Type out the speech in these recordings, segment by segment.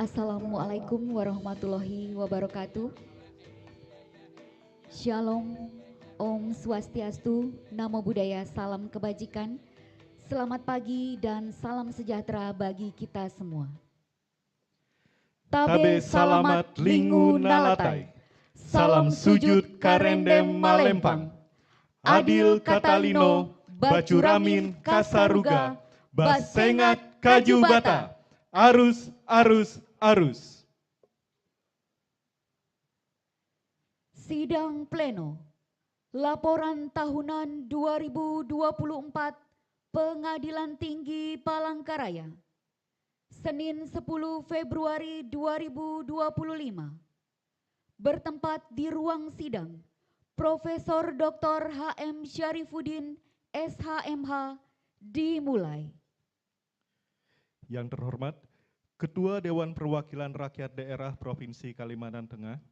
Assalamualaikum warahmatullahi wabarakatuh. Shalom, Om Swastiastu, Namo Buddhaya, salam kebajikan. Selamat pagi dan salam sejahtera bagi kita semua. Tabe salamat lingu nalatai, salam sujud karendem malempang, adil katalino, bacuramin kasaruga, basengat kaju bata, arus, arus, arus. Sidang Pleno, Laporan Tahunan 2024 Pengadilan Tinggi Palangkaraya, Senin 10 Februari 2025, bertempat di ruang sidang Profesor Dr. H.M. Syarifuddin, SHMH, dimulai. Yang terhormat, Ketua Dewan Perwakilan Rakyat Daerah Provinsi Kalimantan Tengah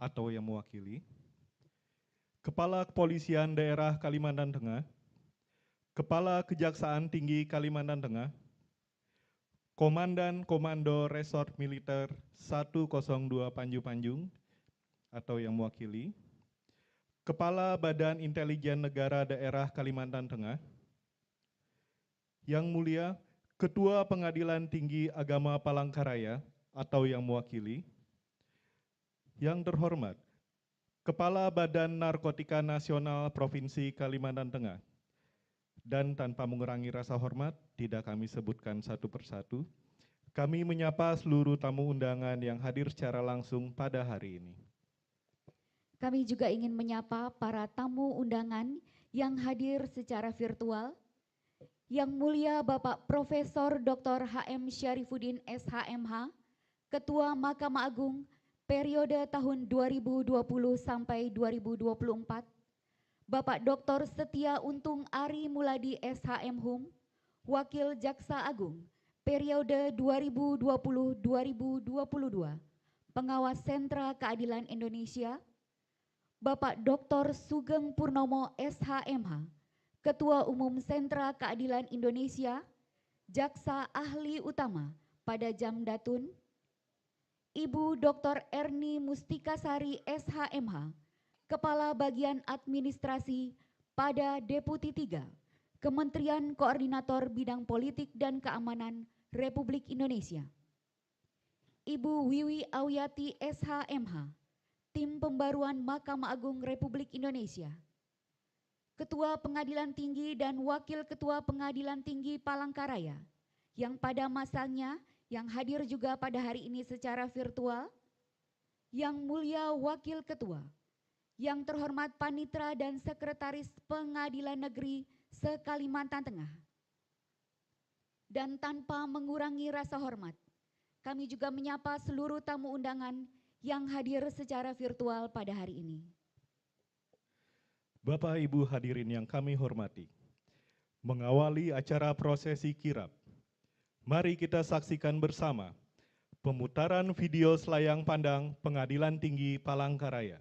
atau yang mewakili, Kepala Kepolisian Daerah Kalimantan Tengah, Kepala Kejaksaan Tinggi Kalimantan Tengah, Komandan Komando Resort Militer 102 Panju Panjung atau yang mewakili, Kepala Badan Intelijen Negara Daerah Kalimantan Tengah, Yang Mulia Ketua Pengadilan Tinggi Agama Palangkaraya atau yang mewakili, yang terhormat Kepala Badan Narkotika Nasional Provinsi Kalimantan Tengah, dan tanpa mengurangi rasa hormat, tidak kami sebutkan satu persatu, kami menyapa seluruh tamu undangan yang hadir secara langsung pada hari ini. Kami juga ingin menyapa para tamu undangan yang hadir secara virtual. Yang Mulia Bapak Profesor Dr. H.M. Syarifuddin, SHMH, Ketua Mahkamah Agung periode tahun 2020 sampai 2024, Bapak Dr. Setia Untung Ari Muladi, SHM Hum, Wakil Jaksa Agung periode 2020-2022, Pengawas Sentra Keadilan Indonesia, Bapak Dr. Sugeng Purnomo, SHMH, Ketua Umum Sentra Keadilan Indonesia, Jaksa Ahli Utama pada Jamdatun, Ibu Dr. Erni Mustikasari, SHMH, Kepala Bagian Administrasi pada Deputi 3, Kementerian Koordinator Bidang Politik dan Keamanan Republik Indonesia, Ibu Wiwi Awiati, SHMH, Tim Pembaruan Mahkamah Agung Republik Indonesia, Ketua Pengadilan Tinggi dan Wakil Ketua Pengadilan Tinggi Palangkaraya, yang pada masanya yang hadir juga pada hari ini secara virtual, Yang Mulia Wakil Ketua, yang terhormat Panitra dan Sekretaris Pengadilan Negeri se-Kalimantan Tengah. Dan tanpa mengurangi rasa hormat, kami juga menyapa seluruh tamu undangan yang hadir secara virtual pada hari ini. Bapak Ibu hadirin yang kami hormati, mengawali acara prosesi kirap, mari kita saksikan bersama pemutaran video selayang pandang Pengadilan Tinggi Palangkaraya.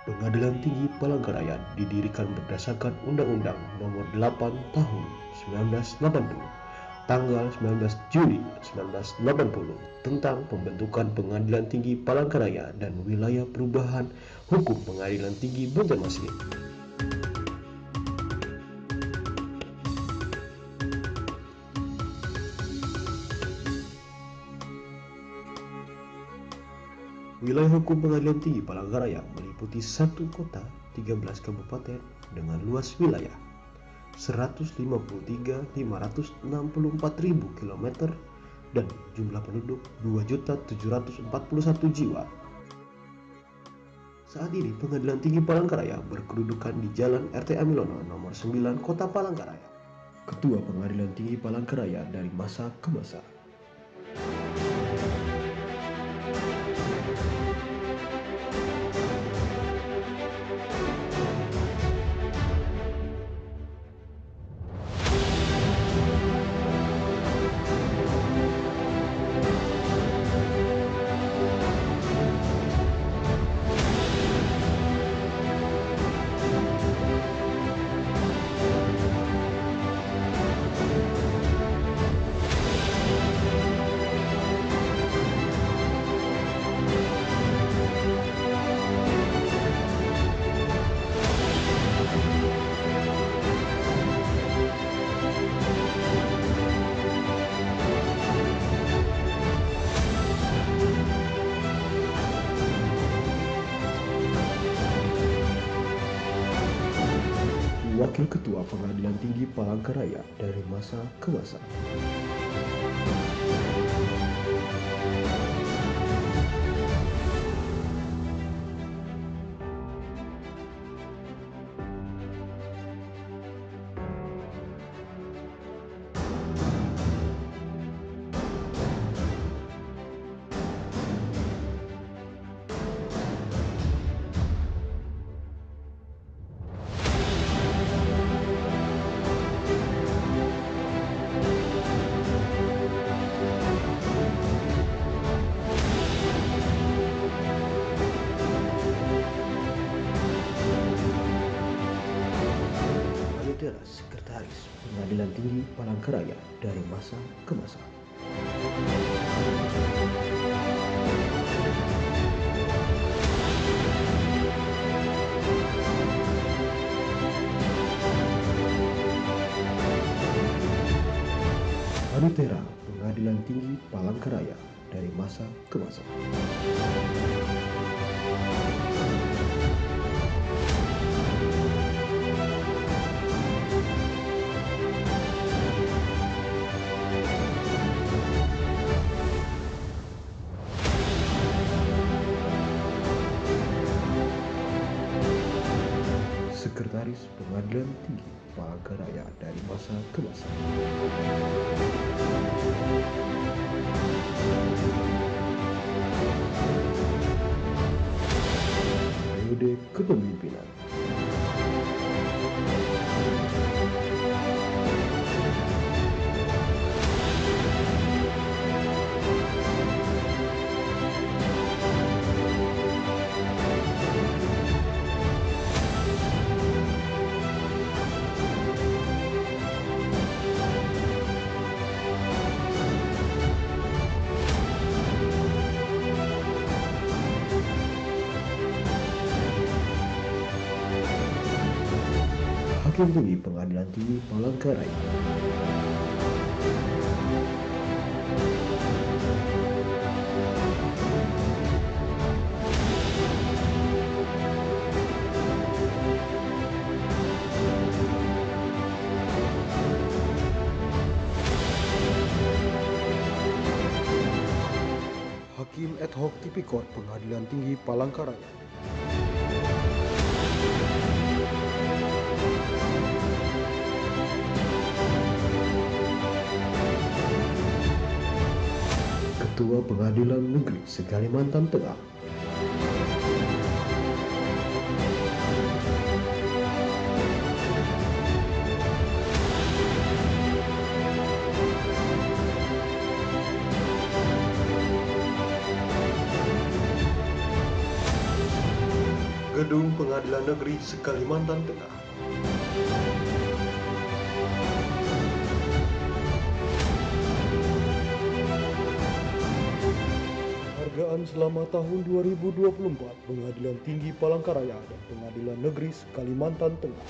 Pengadilan Tinggi Palangkaraya didirikan berdasarkan Undang-Undang Nomor 8 Tahun 1980, tanggal 19 Juli 1980 tentang pembentukan Pengadilan Tinggi Palangkaraya dan Wilayah Perubahan Hukum Pengadilan Tinggi Banjarmasin. Wilayah hukum Pengadilan Tinggi Palangkaraya meliputi 1 kota, 13 kabupaten dengan luas wilayah 153.564.000 km dan jumlah penduduk 2.741 jiwa. Saat ini Pengadilan Tinggi Palangkaraya berkedudukan di Jalan RT Amilono nomor 9 Kota Palangkaraya. Ketua Pengadilan Tinggi Palangkaraya dari masa ke masa. Wakil Ketua Pengadilan Tinggi Palangkaraya dari masa ke masa. Sekretaris Pengadilan Tinggi Palangkaraya dari masa ke masa. Panitera Pengadilan Tinggi Palangkaraya dari masa ke masa. Sekretaris Pengadilan Tinggi Palangkaraya dari masa ke masa. Periode kepemimpinan. Hakim Tinggi Pengadilan Tinggi Palangkaraya. Hakim Ad Hoc Tipikor Pengadilan Tinggi Palangkaraya. Ketua Pengadilan Negeri se-Kalimantan Tengah. Gedung Pengadilan Negeri se-Kalimantan Tengah. Penghargaan selama tahun 2024 Pengadilan Tinggi Palangkaraya dan Pengadilan Negeri Kalimantan Tengah.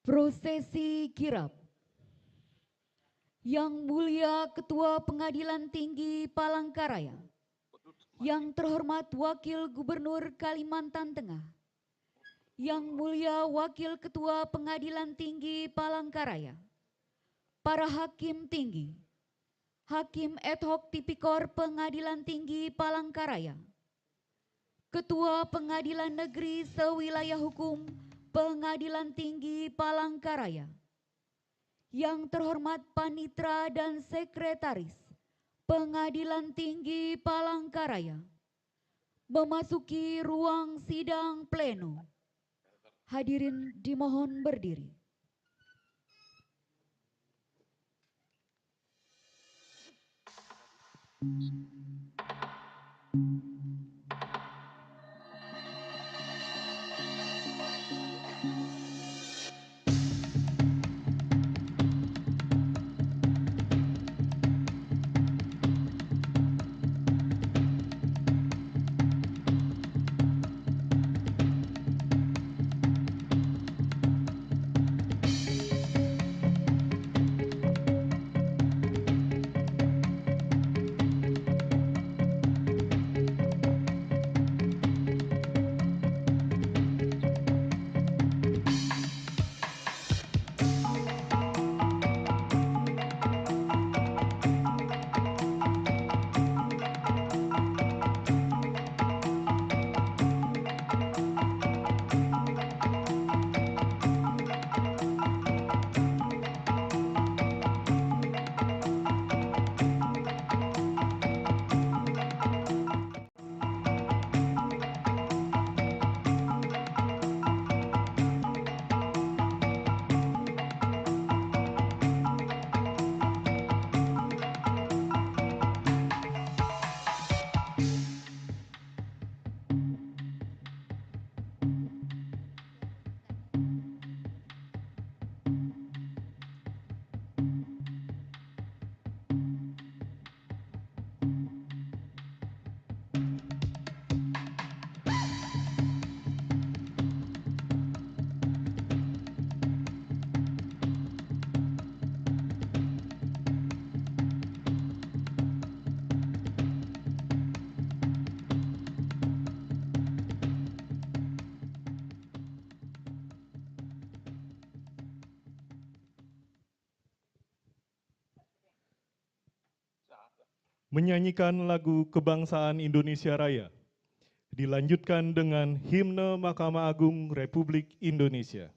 Prosesi kirap. Yang Mulia Ketua Pengadilan Tinggi Palangkaraya, yang terhormat Wakil Gubernur Kalimantan Tengah, Yang Mulia Wakil Ketua Pengadilan Tinggi Palangkaraya, para Hakim Tinggi, Hakim Ad Hoc Tipikor Pengadilan Tinggi Palangkaraya, Ketua Pengadilan Negeri Sewilayah Hukum Pengadilan Tinggi Palangkaraya, yang terhormat Panitra dan Sekretaris Pengadilan Tinggi Palangkaraya, memasuki ruang sidang pleno. Hadirin dimohon berdiri. menyanyikan lagu Kebangsaan Indonesia Raya, dilanjutkan dengan himne Mahkamah Agung Republik Indonesia.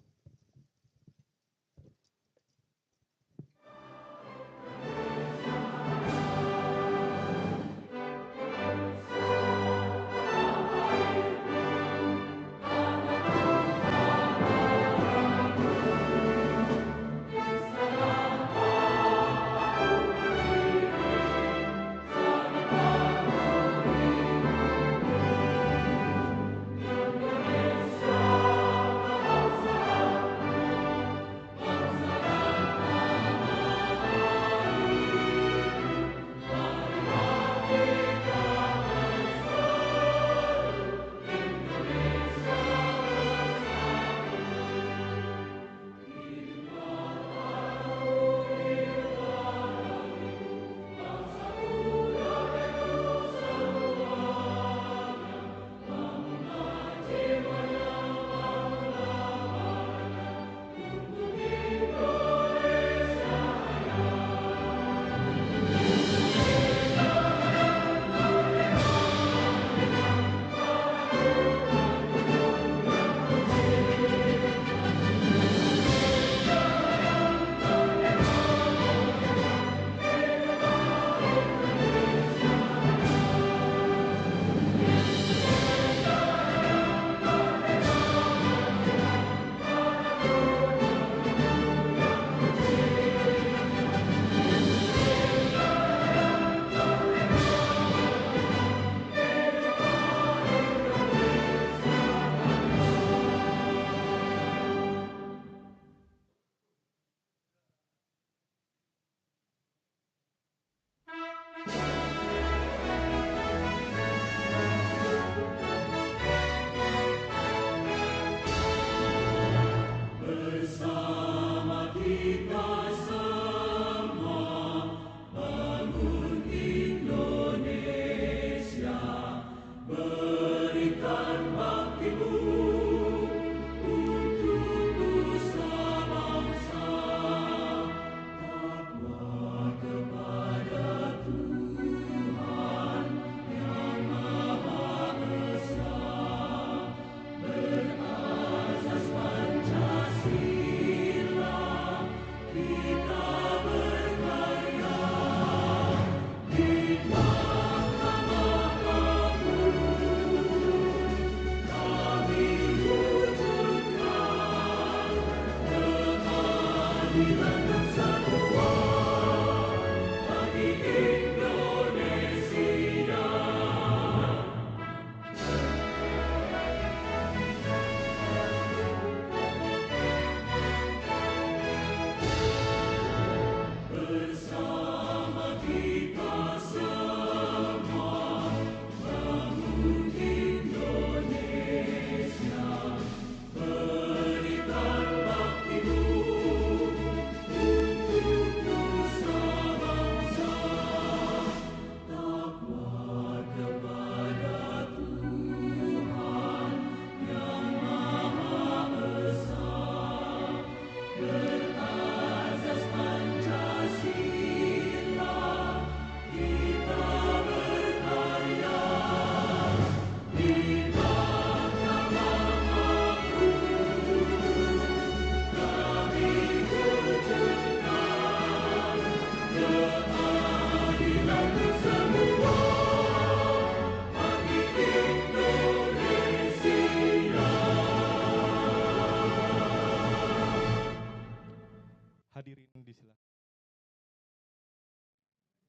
Hadirin disilakan.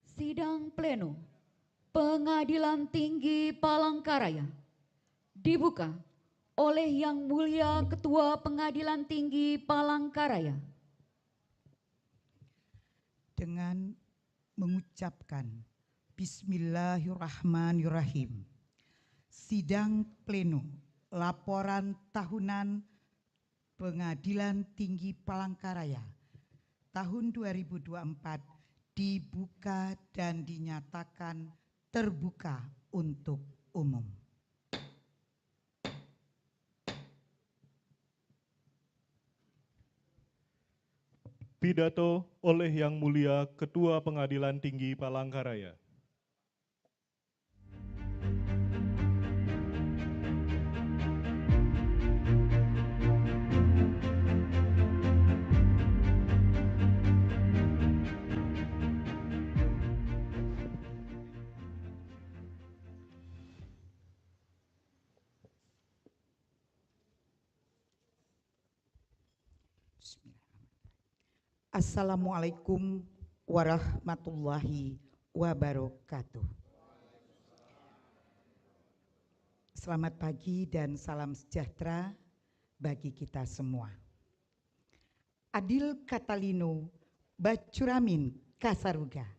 Sidang pleno Pengadilan Tinggi Palangkaraya dibuka oleh Yang Mulia Ketua Pengadilan Tinggi Palangkaraya. Dengan mengucapkan Bismillahirrahmanirrahim. Sidang pleno laporan tahunan Pengadilan Tinggi Palangkaraya tahun 2024 dibuka dan dinyatakan terbuka untuk umum. Pidato oleh Yang Mulia Ketua Pengadilan Tinggi Palangkaraya. Assalamualaikum warahmatullahi wabarakatuh. Selamat pagi dan salam sejahtera bagi kita semua. Adil Katalino Bacuramin Kasaruga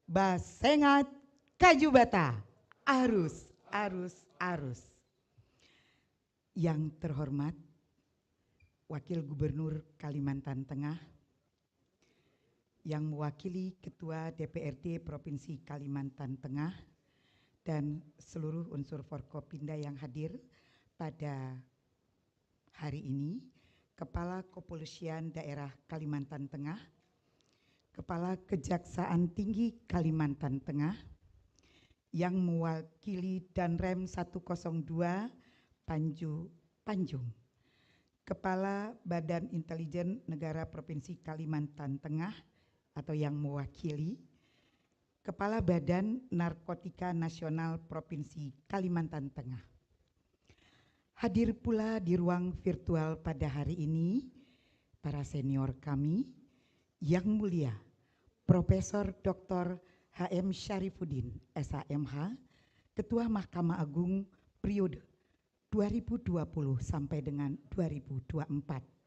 Basengat Kajubata Arus. Yang terhormat Wakil Gubernur Kalimantan Tengah, yang mewakili Ketua DPRD Provinsi Kalimantan Tengah, dan seluruh unsur Forkopimda yang hadir pada hari ini, Kepala Kepolisian Daerah Kalimantan Tengah, Kepala Kejaksaan Tinggi Kalimantan Tengah, yang mewakili Danrem 102 Panjung, Kepala Badan Intelijen Negara Provinsi Kalimantan Tengah atau yang mewakili, Kepala Badan Narkotika Nasional Provinsi Kalimantan Tengah. Hadir pula di ruang virtual pada hari ini para senior kami yang mulia Profesor Dr. H.M. Syarifuddin, SHMH, Ketua Mahkamah Agung periode 2020 sampai dengan 2024.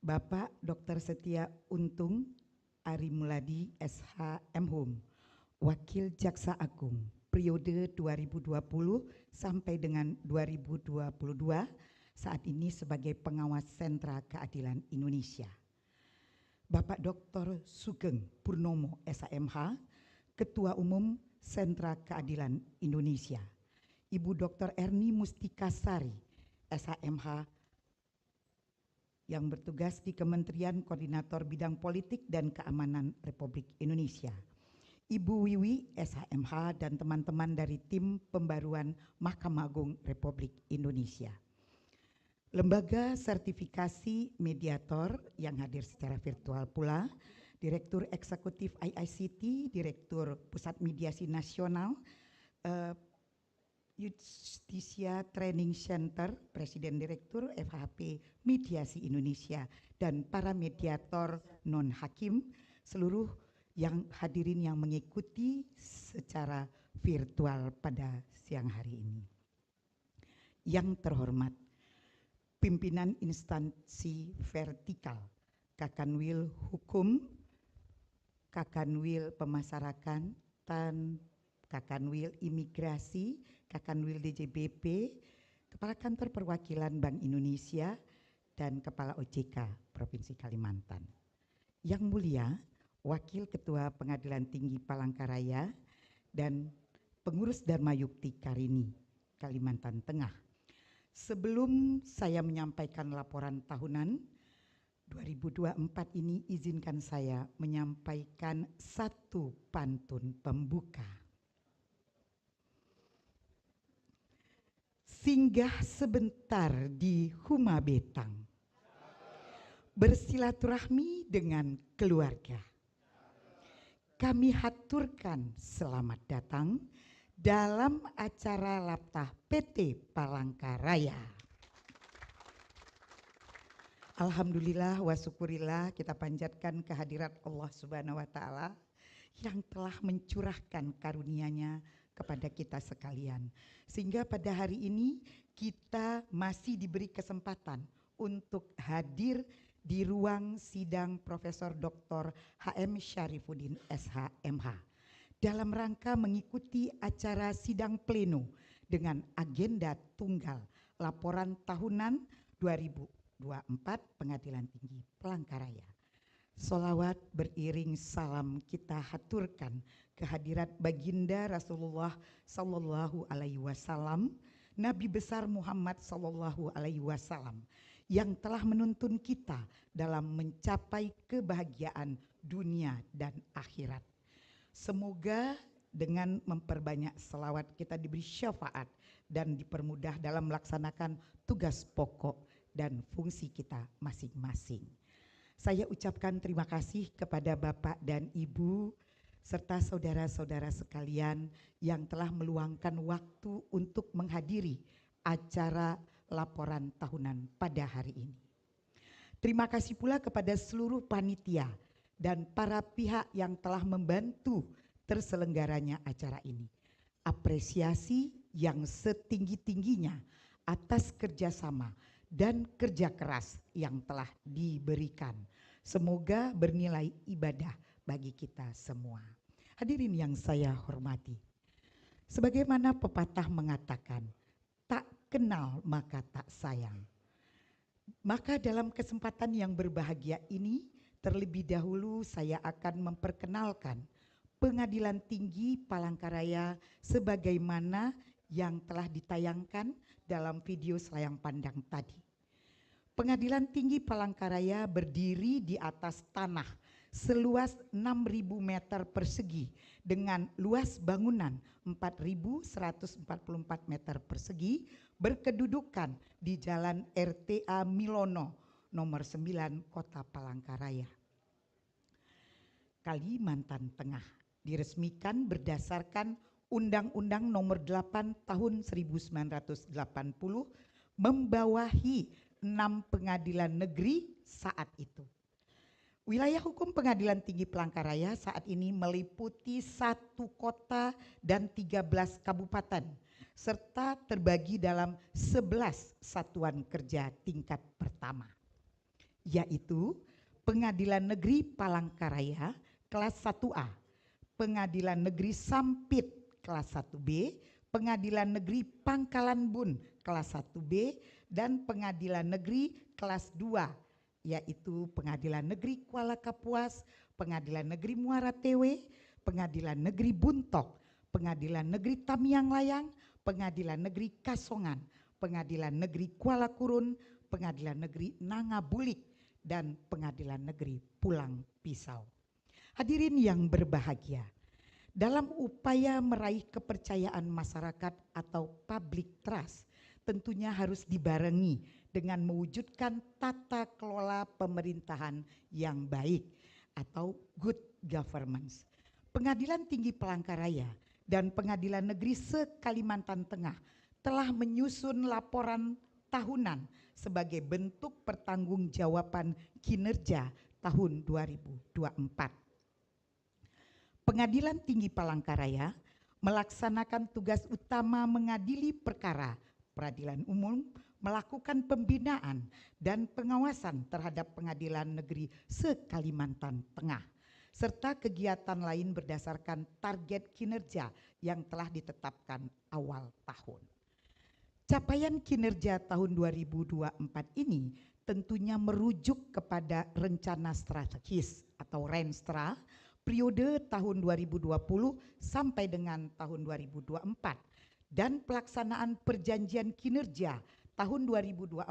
Bapak Dr. Setia Untung Ari Muladi, SHMHum, Wakil Jaksa Agung periode 2020 sampai dengan 2022, saat ini sebagai pengawas Sentra Keadilan Indonesia. Bapak Dr. Sugeng Purnomo, SHMH, Ketua Umum Sentra Keadilan Indonesia. Ibu Dr. Erni Mustikasari, SHMH, yang bertugas di Kementerian Koordinator Bidang Politik dan Keamanan Republik Indonesia. Ibu Wiwi, SHMH, dan teman-teman dari tim pembaruan Mahkamah Agung Republik Indonesia. Lembaga Sertifikasi Mediator yang hadir secara virtual pula, Direktur Eksekutif IICT, Direktur Pusat Mediasi Nasional, Justisia Training Center, Presiden Direktur FHP Mediasi Indonesia, dan para mediator non-hakim, seluruh yang hadirin yang mengikuti secara virtual pada siang hari ini. Yang terhormat, pimpinan instansi vertikal, Kakanwil Hukum, Kakanwil Pemasarakatan, Kakanwil Imigrasi, Kakanwil DJBP, Kepala Kantor Perwakilan Bank Indonesia, dan Kepala OJK Provinsi Kalimantan. Yang mulia, Wakil Ketua Pengadilan Tinggi Palangkaraya dan Pengurus Dharma Yukti Karini, Kalimantan Tengah. Sebelum saya menyampaikan laporan tahunan 2024 ini, izinkan saya menyampaikan satu pantun pembuka. Singgah sebentar di Huma Betang, bersilaturahmi dengan keluarga. Kami haturkan selamat datang dalam acara Laptah PT Palangkaraya. Alhamdulillah wa syukurillah, kita panjatkan kehadirat Allah Subhanahu wa Ta'ala yang telah mencurahkan karunia-Nya kepada kita sekalian, sehingga pada hari ini kita masih diberi kesempatan untuk hadir di ruang sidang Profesor Dr. H.M. Syarifuddin SHMH dalam rangka mengikuti acara sidang pleno dengan agenda tunggal laporan tahunan 2024 Pengadilan Tinggi Palangkaraya. Sholawat beriring salam kita haturkan kehadirat baginda Rasulullah Sallallahu Alaihi Wasallam, Nabi besar Muhammad Sallallahu Alaihi Wasallam, yang telah menuntun kita dalam mencapai kebahagiaan dunia dan akhirat. Semoga dengan memperbanyak selawat kita diberi syafaat dan dipermudah dalam melaksanakan tugas pokok dan fungsi kita masing-masing. Saya ucapkan terima kasih kepada Bapak dan Ibu serta saudara-saudara sekalian yang telah meluangkan waktu untuk menghadiri acara laporan tahunan pada hari ini. Terima kasih pula kepada seluruh panitia dan para pihak yang telah membantu terselenggaranya acara ini. Apresiasi yang setinggi-tingginya atas kerjasama dan kerja keras yang telah diberikan. Semoga bernilai ibadah bagi kita semua. Hadirin yang saya hormati, sebagaimana pepatah mengatakan, tak kenal maka tak sayang. Maka dalam kesempatan yang berbahagia ini, terlebih dahulu saya akan memperkenalkan Pengadilan Tinggi Palangkaraya sebagaimana yang telah ditayangkan dalam video selayang pandang tadi. Pengadilan Tinggi Palangkaraya berdiri di atas tanah seluas 6.000 meter persegi dengan luas bangunan 4.144 meter persegi, berkedudukan di Jalan RTA Milono nomor 9 Kota Palangkaraya, Kalimantan Tengah. Diresmikan berdasarkan Undang-Undang nomor 8 tahun 1980 membawahi 6 pengadilan negeri saat itu. Wilayah hukum Pengadilan Tinggi Palangkaraya saat ini meliputi 1 kota dan 13 kabupaten, serta terbagi dalam 11 satuan kerja tingkat pertama, yaitu Pengadilan Negeri Palangkaraya kelas 1A, Pengadilan Negeri Sampit kelas 1B, Pengadilan Negeri Pangkalan Bun kelas 1B, dan Pengadilan Negeri kelas 2, yaitu Pengadilan Negeri Kuala Kapuas, Pengadilan Negeri Muara Tewe, Pengadilan Negeri Buntok, Pengadilan Negeri Tamiang Layang, Pengadilan Negeri Kasongan, Pengadilan Negeri Kuala Kurun, Pengadilan Negeri Nangabulik, dan Pengadilan Negeri Pulang Pisau. Hadirin yang berbahagia, dalam upaya meraih kepercayaan masyarakat atau public trust, tentunya harus dibarengi dengan mewujudkan tata kelola pemerintahan yang baik atau good governance. Pengadilan Tinggi Palangkaraya dan Pengadilan Negeri se-Kalimantan Tengah telah menyusun laporan tahunan sebagai bentuk pertanggungjawaban kinerja tahun 2024. Pengadilan Tinggi Palangkaraya melaksanakan tugas utama mengadili perkara peradilan umum, melakukan pembinaan dan pengawasan terhadap pengadilan negeri se-Kalimantan Tengah, serta kegiatan lain berdasarkan target kinerja yang telah ditetapkan awal tahun. Capaian kinerja tahun 2024 ini tentunya merujuk kepada rencana strategis atau Renstra periode tahun 2020 sampai dengan tahun 2024 dan pelaksanaan perjanjian kinerja tahun 2024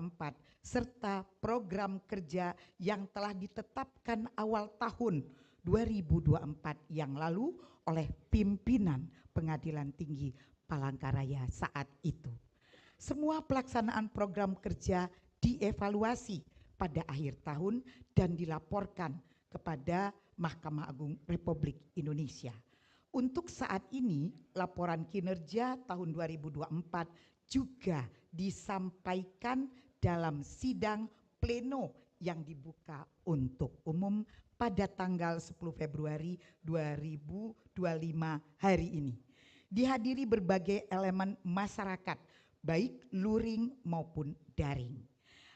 serta program kerja yang telah ditetapkan awal tahun 2024 yang lalu oleh pimpinan Pengadilan Tinggi Palangkaraya saat itu. Semua pelaksanaan program kerja dievaluasi pada akhir tahun dan dilaporkan kepada Mahkamah Agung Republik Indonesia. Untuk saat ini, laporan kinerja tahun 2024 juga disampaikan dalam sidang pleno yang dibuka untuk umum pada tanggal 10 Februari 2025 hari ini. Dihadiri berbagai elemen masyarakat, baik luring maupun daring.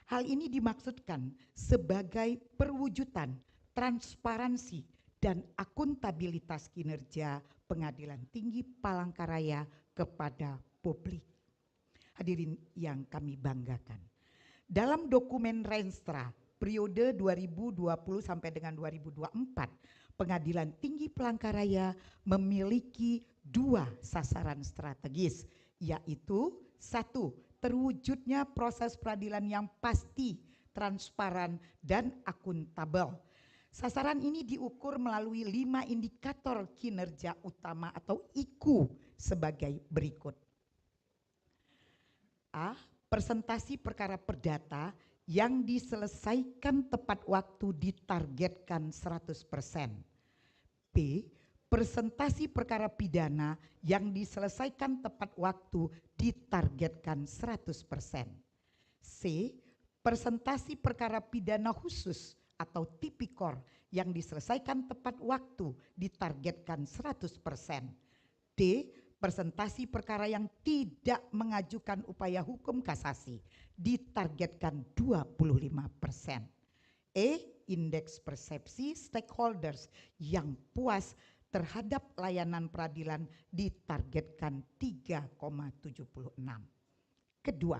Hal ini dimaksudkan sebagai perwujudan transparansi dan akuntabilitas kinerja Pengadilan Tinggi Palangkaraya kepada publik. Hadirin yang kami banggakan, dalam dokumen Renstra periode 2020 sampai dengan 2024, Pengadilan Tinggi Palangkaraya memiliki 2 sasaran strategis, yaitu 1, terwujudnya proses peradilan yang pasti, transparan, dan akuntabel. Sasaran ini diukur melalui 5 indikator kinerja utama atau IKU sebagai berikut. A. Presentasi perkara perdata yang diselesaikan tepat waktu ditargetkan 100%. B. Presentasi perkara pidana yang diselesaikan tepat waktu ditargetkan 100%. C. presentasi perkara pidana khusus atau tipikor yang diselesaikan tepat waktu ditargetkan 100%. D. Presentasi perkara yang tidak mengajukan upaya hukum kasasi ditargetkan 25%. E. Indeks persepsi stakeholders yang puas terhadap layanan peradilan ditargetkan 3,76. Kedua,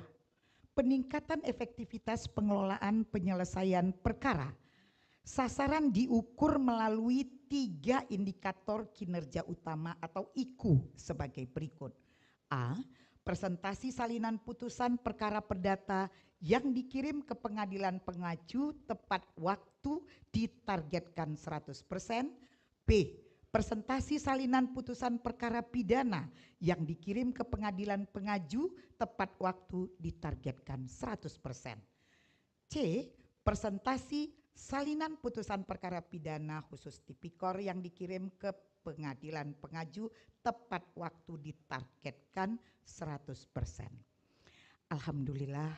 peningkatan efektivitas pengelolaan penyelesaian perkara. Sasaran diukur melalui 3 indikator kinerja utama atau IKU sebagai berikut. A. Presentasi salinan putusan perkara perdata yang dikirim ke pengadilan pengaju tepat waktu ditargetkan 100%. B. Presentasi salinan putusan perkara pidana yang dikirim ke pengadilan pengaju tepat waktu ditargetkan 100%. C. Presentasi salinan putusan perkara pidana khusus tipikor yang dikirim ke pengadilan pengaju tepat waktu ditargetkan 100%. Alhamdulillah,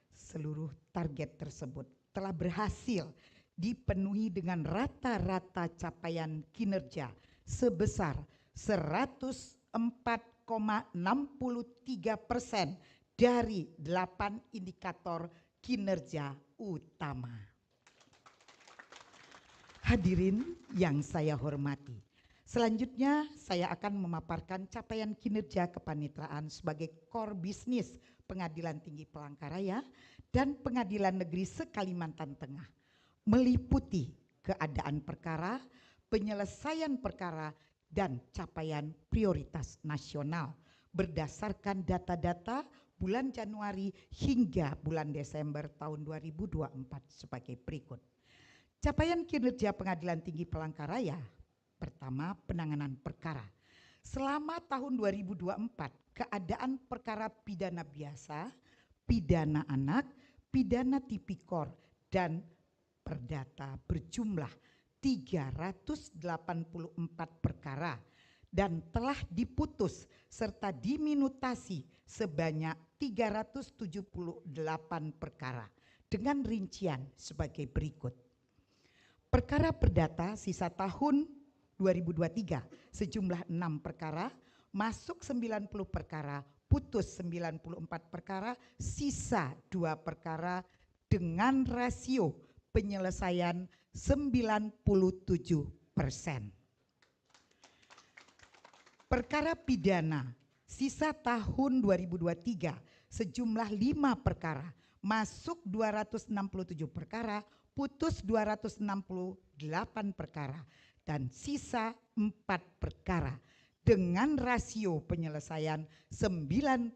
seluruh target tersebut telah berhasil dipenuhi dengan rata-rata capaian kinerja sebesar 104,63% dari 8 indikator kinerja utama. Hadirin yang saya hormati, selanjutnya saya akan memaparkan capaian kinerja kepanitraan sebagai core bisnis Pengadilan Tinggi Palangkaraya dan Pengadilan Negeri se-Kalimantan Tengah, meliputi keadaan perkara, penyelesaian perkara, dan capaian prioritas nasional berdasarkan data-data bulan Januari hingga bulan Desember tahun 2024 sebagai berikut. Capaian kinerja Pengadilan Tinggi Palangkaraya. Pertama, penanganan perkara. Selama tahun 2024, keadaan perkara pidana biasa, pidana anak, pidana tipikor, dan perdata berjumlah 384 perkara dan telah diputus serta diminutasi sebanyak 378 perkara dengan rincian sebagai berikut. Perkara perdata sisa tahun 2023 sejumlah 6 perkara, masuk 90 perkara, putus 94 perkara, sisa 2 perkara dengan rasio penyelesaian 97%. Perkara pidana sisa tahun 2023 sejumlah 5 perkara, masuk 267 perkara, putus 268 perkara, dan sisa 4 perkara dengan rasio penyelesaian 98%.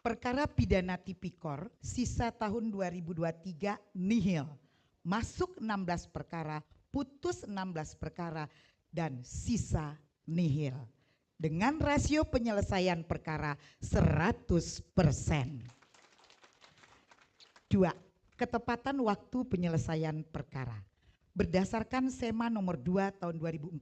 Perkara pidana tipikor sisa tahun 2023 nihil, masuk 16 perkara, putus 16 perkara, dan sisa nihil dengan rasio penyelesaian perkara 100%. 2. Ketepatan waktu penyelesaian perkara. Berdasarkan SEMA nomor 2 tahun 2014,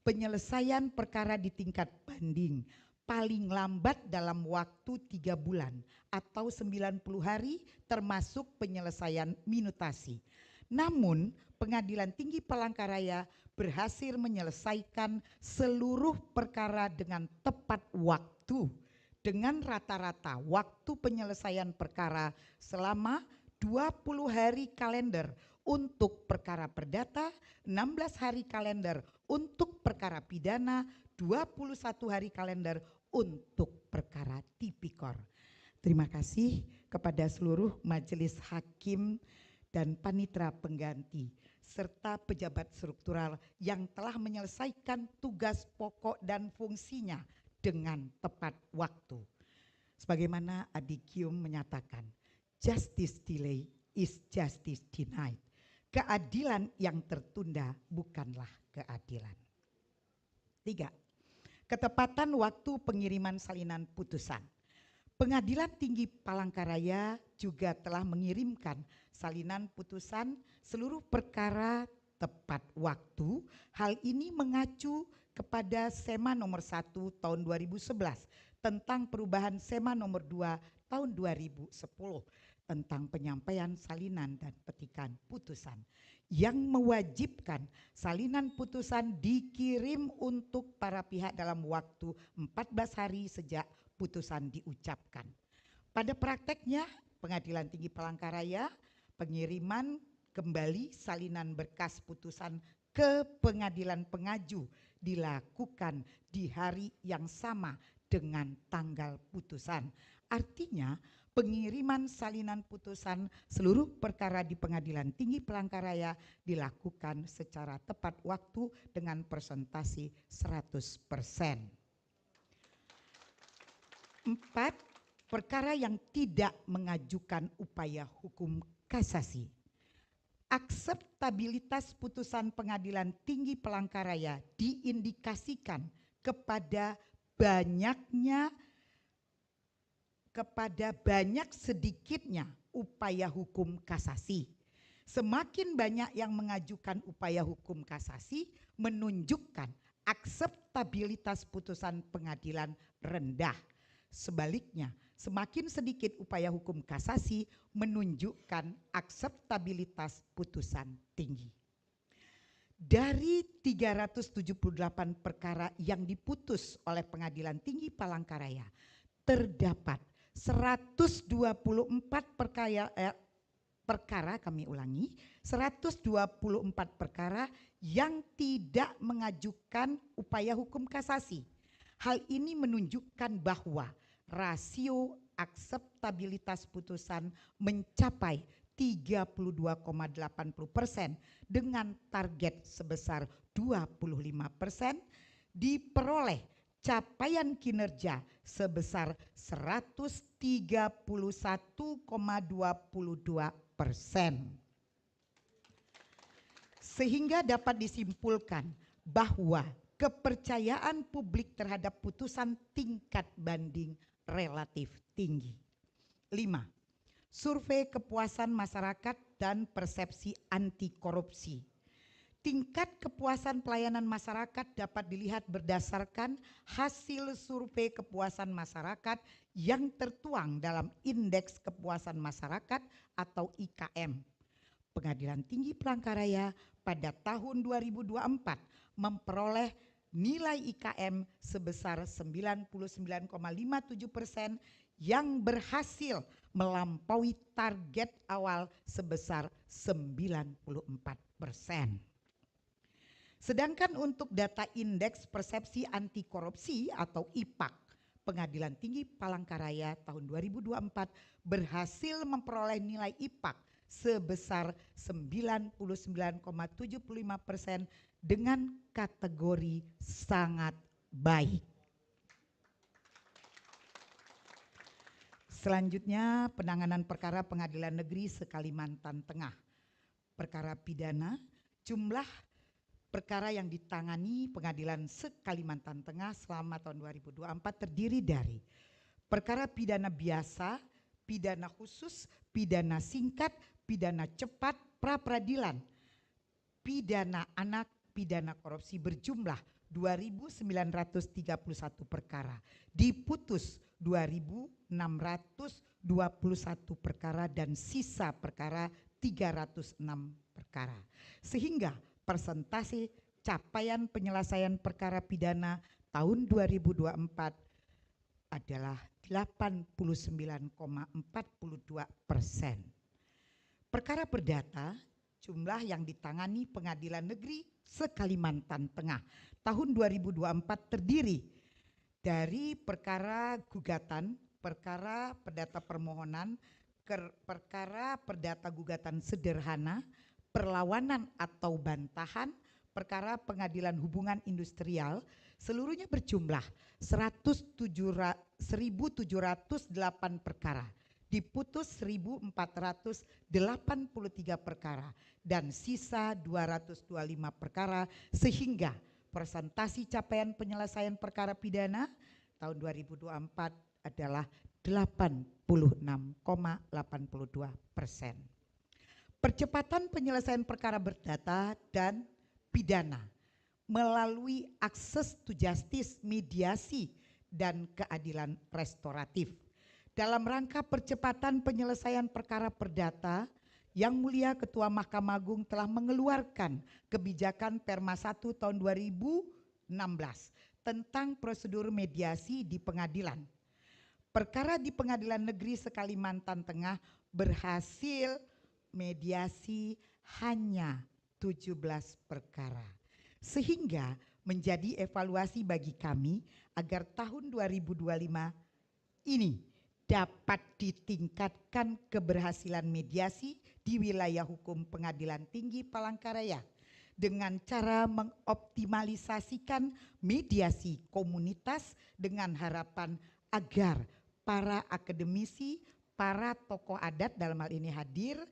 penyelesaian perkara di tingkat banding paling lambat dalam waktu 3 bulan atau 90 hari termasuk penyelesaian minutasi. Namun, Pengadilan Tinggi Palangkaraya berhasil menyelesaikan seluruh perkara dengan tepat waktu dengan rata-rata waktu penyelesaian perkara selama 20 hari kalender untuk perkara perdata, 16 hari kalender untuk perkara pidana, 21 hari kalender untuk perkara tipikor. Terima kasih kepada seluruh majelis hakim dan panitera pengganti serta pejabat struktural yang telah menyelesaikan tugas pokok dan fungsinya dengan tepat waktu. Sebagaimana Adikium menyatakan, justice delay is justice denied. Keadilan yang tertunda bukanlah keadilan. 3. Ketepatan waktu pengiriman salinan putusan. Pengadilan Tinggi Palangkaraya juga telah mengirimkan salinan putusan seluruh perkara tepat waktu. Hal ini mengacu kepada SEMA nomor 1 tahun 2011 tentang perubahan SEMA nomor 2 tahun 2010 tentang penyampaian salinan dan petikan putusan yang mewajibkan salinan putusan dikirim untuk para pihak dalam waktu 14 hari sejak putusan diucapkan. Pada prakteknya, Pengadilan Tinggi Palangkaraya pengiriman kembali salinan berkas putusan ke pengadilan pengaju dilakukan di hari yang sama dengan tanggal putusan. Artinya, pengiriman salinan putusan seluruh perkara di Pengadilan Tinggi Palangkaraya dilakukan secara tepat waktu dengan persentase 100%. 4. Perkara yang tidak mengajukan upaya hukum kasasi. Akseptabilitas putusan Pengadilan Tinggi Palangkaraya diindikasikan kepada banyak sedikitnya upaya hukum kasasi. Semakin banyak yang mengajukan upaya hukum kasasi menunjukkan akseptabilitas putusan pengadilan rendah. Sebaliknya, semakin sedikit upaya hukum kasasi menunjukkan akseptabilitas putusan tinggi. Dari 378 perkara yang diputus oleh Pengadilan Tinggi Palangkaraya, terdapat 124 perkara yang tidak mengajukan upaya hukum kasasi. Hal ini menunjukkan bahwa rasio akseptabilitas putusan mencapai 32,80% dengan target sebesar 25%, diperoleh capaian kinerja sebesar 131,22%. Sehingga dapat disimpulkan bahwa kepercayaan publik terhadap putusan tingkat banding relatif tinggi. 5. Survei kepuasan masyarakat dan persepsi anti korupsi. Tingkat kepuasan pelayanan masyarakat dapat dilihat berdasarkan hasil survei kepuasan masyarakat yang tertuang dalam Indeks Kepuasan Masyarakat atau IKM. Pengadilan Tinggi Palangkaraya pada tahun 2024 memperoleh nilai IKM sebesar 99,57% yang berhasil melampaui target awal sebesar 94%. Sedangkan untuk data Indeks Persepsi Anti Korupsi atau IPAK, Pengadilan Tinggi Palangkaraya tahun 2024 berhasil memperoleh nilai IPAK sebesar 99,75% dengan kategori sangat baik. Selanjutnya, penanganan perkara Pengadilan Negeri se-Kalimantan Tengah. Perkara pidana, jumlah perkara yang ditangani Pengadilan se-Kalimantan Tengah selama tahun 2024 terdiri dari perkara pidana biasa, pidana khusus, pidana singkat, pidana cepat, pra-peradilan, pidana anak, pidana korupsi berjumlah 2.931 perkara, diputus 2.621 perkara dan sisa perkara 306 perkara. Sehingga persentase capaian penyelesaian perkara pidana tahun 2024 adalah 89,42%. Perkara perdata, jumlah yang ditangani Pengadilan Negeri se-Kalimantan Tengah tahun 2024 terdiri dari perkara gugatan, perkara perdata permohonan, perkara perdata gugatan sederhana, perlawanan atau bantahan, perkara pengadilan hubungan industrial, seluruhnya berjumlah 1.708 perkara, diputus 1.483 perkara dan sisa 225 perkara, sehingga persentase capaian penyelesaian perkara pidana tahun 2024 adalah 86,82%. Percepatan penyelesaian perkara perdata dan pidana melalui akses to justice, mediasi, dan keadilan restoratif. Dalam rangka percepatan penyelesaian perkara perdata, Yang Mulia Ketua Mahkamah Agung telah mengeluarkan kebijakan Perma 1 tahun 2016 tentang prosedur mediasi di pengadilan. Perkara di Pengadilan Negeri Sekalimantan Tengah berhasil mediasi hanya 17 perkara. Sehingga menjadi evaluasi bagi kami agar tahun 2025 ini dapat ditingkatkan keberhasilan mediasi di wilayah hukum Pengadilan Tinggi Palangkaraya dengan cara mengoptimalisasikan mediasi komunitas dengan harapan agar para akademisi, para tokoh adat dalam hal ini hadir,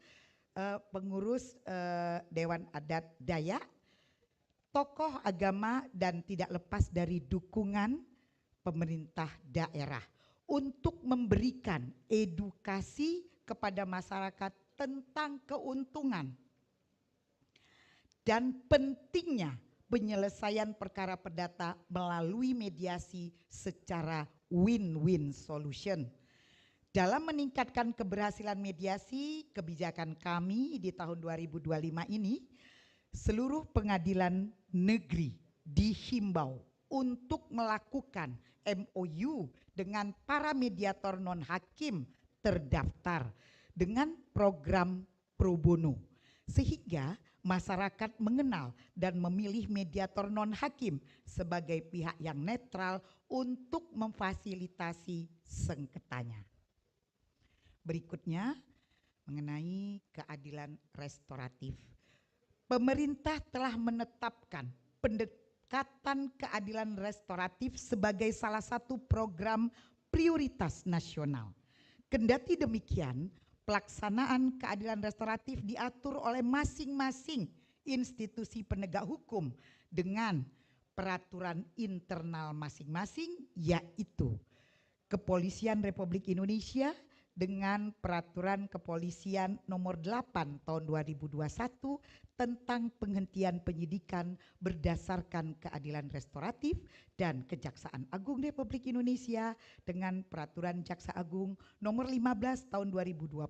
pengurus Dewan Adat Dayak, tokoh agama dan tidak lepas dari dukungan pemerintah daerah untuk memberikan edukasi kepada masyarakat tentang keuntungan dan pentingnya penyelesaian perkara perdata melalui mediasi secara win-win solution. Dalam meningkatkan keberhasilan mediasi, kebijakan kami di tahun 2025 ini, seluruh pengadilan negeri dihimbau untuk melakukan MOU dengan para mediator non-hakim terdaftar dengan program pro bono, sehingga masyarakat mengenal dan memilih mediator non-hakim sebagai pihak yang netral untuk memfasilitasi sengketanya. Berikutnya mengenai keadilan restoratif. Pemerintah telah menetapkan pendekatan keadilan restoratif sebagai salah satu program prioritas nasional. Kendati demikian, pelaksanaan keadilan restoratif diatur oleh masing-masing institusi penegak hukum dengan peraturan internal masing-masing, yaitu Kepolisian Republik Indonesia dengan Peraturan Kepolisian Nomor 8 Tahun 2021 tentang penghentian penyidikan berdasarkan keadilan restoratif dan Kejaksaan Agung Republik Indonesia dengan Peraturan Jaksa Agung Nomor 15 Tahun 2020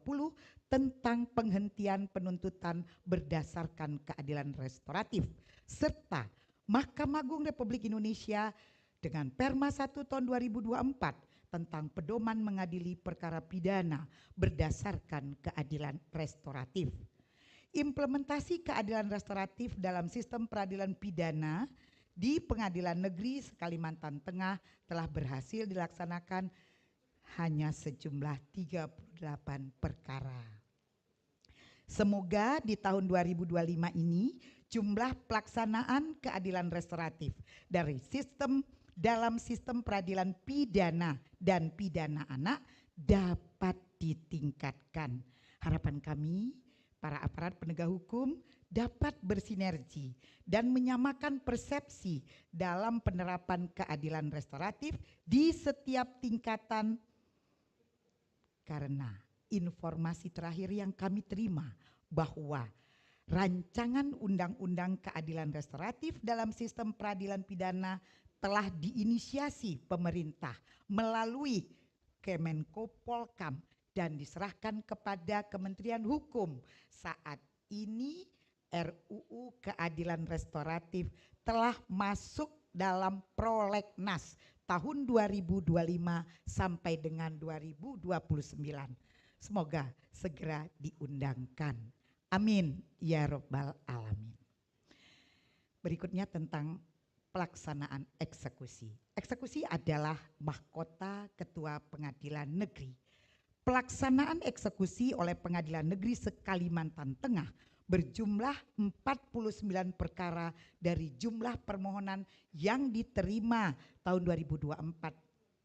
tentang penghentian penuntutan berdasarkan keadilan restoratif, serta Mahkamah Agung Republik Indonesia dengan Perma 1 Tahun 2024 tentang pedoman mengadili perkara pidana berdasarkan keadilan restoratif. Implementasi keadilan restoratif dalam sistem peradilan pidana di Pengadilan Negeri Kalimantan Tengah telah berhasil dilaksanakan hanya sejumlah 38 perkara. Semoga di tahun 2025 ini jumlah pelaksanaan keadilan restoratif dari dalam sistem peradilan pidana dan pidana anak dapat ditingkatkan. Harapan kami, para aparat penegak hukum dapat bersinergi dan menyamakan persepsi dalam penerapan keadilan restoratif di setiap tingkatan, karena informasi terakhir yang kami terima bahwa rancangan undang-undang keadilan restoratif dalam sistem peradilan pidana telah diinisiasi pemerintah melalui Kemenko Polkam dan diserahkan kepada Kementerian Hukum. Saat ini RUU Keadilan Restoratif telah masuk dalam prolegnas tahun 2025 sampai dengan 2029. Semoga segera diundangkan. Amin ya Rabbal Alamin. Berikutnya tentang pelaksanaan eksekusi. Eksekusi adalah mahkota Ketua Pengadilan Negeri. Pelaksanaan eksekusi oleh Pengadilan Negeri Sekalimantan Tengah berjumlah 49 perkara dari jumlah permohonan yang diterima tahun 2024,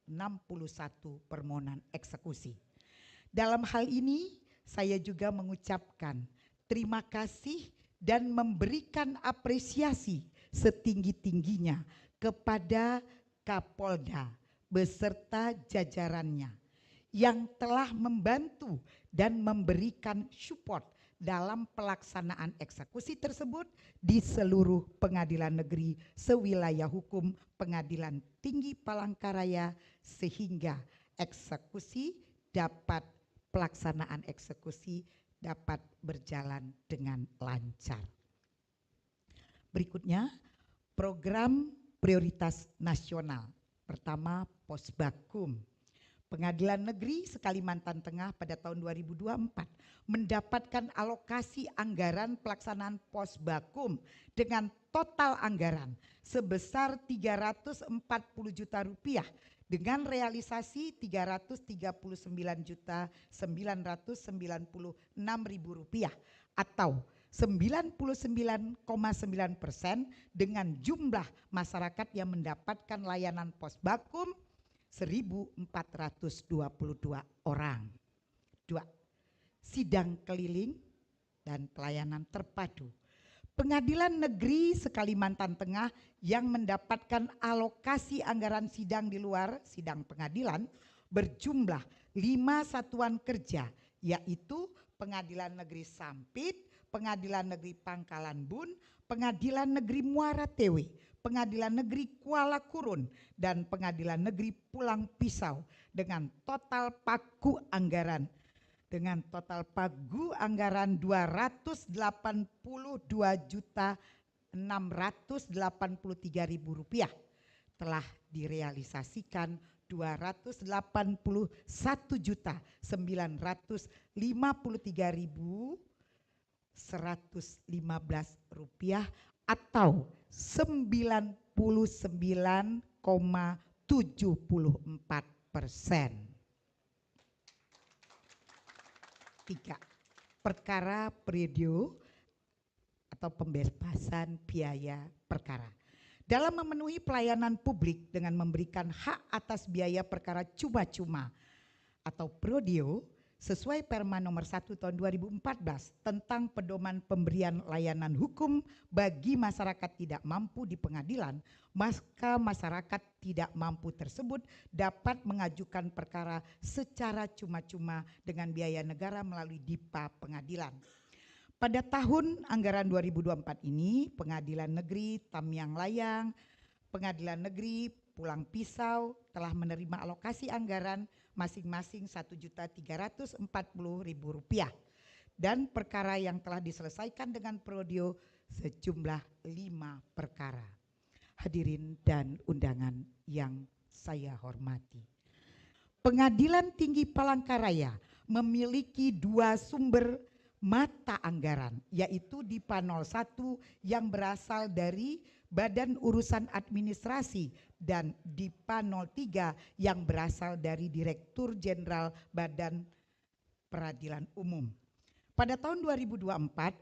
61 permohonan eksekusi. Dalam hal ini saya juga mengucapkan terima kasih dan memberikan apresiasi setinggi-tingginya kepada Kapolda beserta jajarannya yang telah membantu dan memberikan support dalam pelaksanaan eksekusi tersebut di seluruh pengadilan negeri sewilayah hukum Pengadilan Tinggi Palangkaraya, sehingga pelaksanaan eksekusi dapat berjalan dengan lancar. Berikutnya, program prioritas nasional. Pertama, Posbakum. Pengadilan Negeri Sekalimantan Tengah pada tahun 2024 mendapatkan alokasi anggaran pelaksanaan Posbakum dengan total anggaran sebesar Rp340 juta dengan realisasi Rp399.996.000 atau 99,9% dengan jumlah masyarakat yang mendapatkan layanan Posbakum 1.422 orang. 2. Sidang keliling dan pelayanan terpadu. Pengadilan Negeri Sekalimantan Tengah yang mendapatkan alokasi anggaran sidang di luar sidang pengadilan berjumlah 5 satuan kerja, yaitu Pengadilan Negeri Sampit, Pengadilan Negeri Pangkalan Bun, Pengadilan Negeri Muara Tewe, Pengadilan Negeri Kuala Kurun, dan Pengadilan Negeri Pulang Pisau dengan total pagu anggaran Rp282.683.000 telah direalisasikan Rp281.953.115 atau 99,74%. 3. Perkara periode atau pembebasan biaya perkara. Dalam memenuhi pelayanan publik dengan memberikan hak atas biaya perkara cuma-cuma atau prodeo sesuai Perma nomor 1 tahun 2014 tentang pedoman pemberian layanan hukum bagi masyarakat tidak mampu di pengadilan, maka masyarakat tidak mampu tersebut dapat mengajukan perkara secara cuma-cuma dengan biaya negara melalui DIPA pengadilan. Pada tahun anggaran 2024 ini, Pengadilan Negeri Tamiang Layang, Pengadilan Negeri Pulang Pisau telah menerima alokasi anggaran masing-masing Rp1.340.000 dan perkara yang telah diselesaikan dengan prodeo sejumlah 5 perkara. Hadirin dan undangan yang saya hormati, Pengadilan Tinggi Palangkaraya memiliki 2 sumber mata anggaran, yaitu DIPA 01 yang berasal dari Badan Urusan Administrasi dan DIPA 03 yang berasal dari Direktur Jenderal Badan Peradilan Umum. Pada tahun 2024,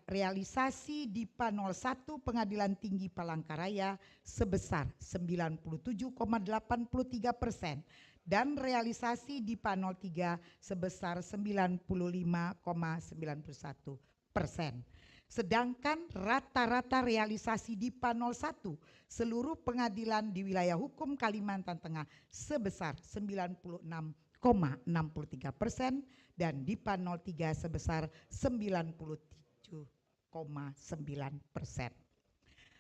realisasi DIPA 01 Pengadilan Tinggi Palangkaraya sebesar 97,83% dan realisasi DIPA 03 sebesar 95,91%. Sedangkan rata-rata realisasi DIPA 01 seluruh pengadilan di wilayah hukum Kalimantan Tengah sebesar 96,63% dan DIPA 03 sebesar 97,9%.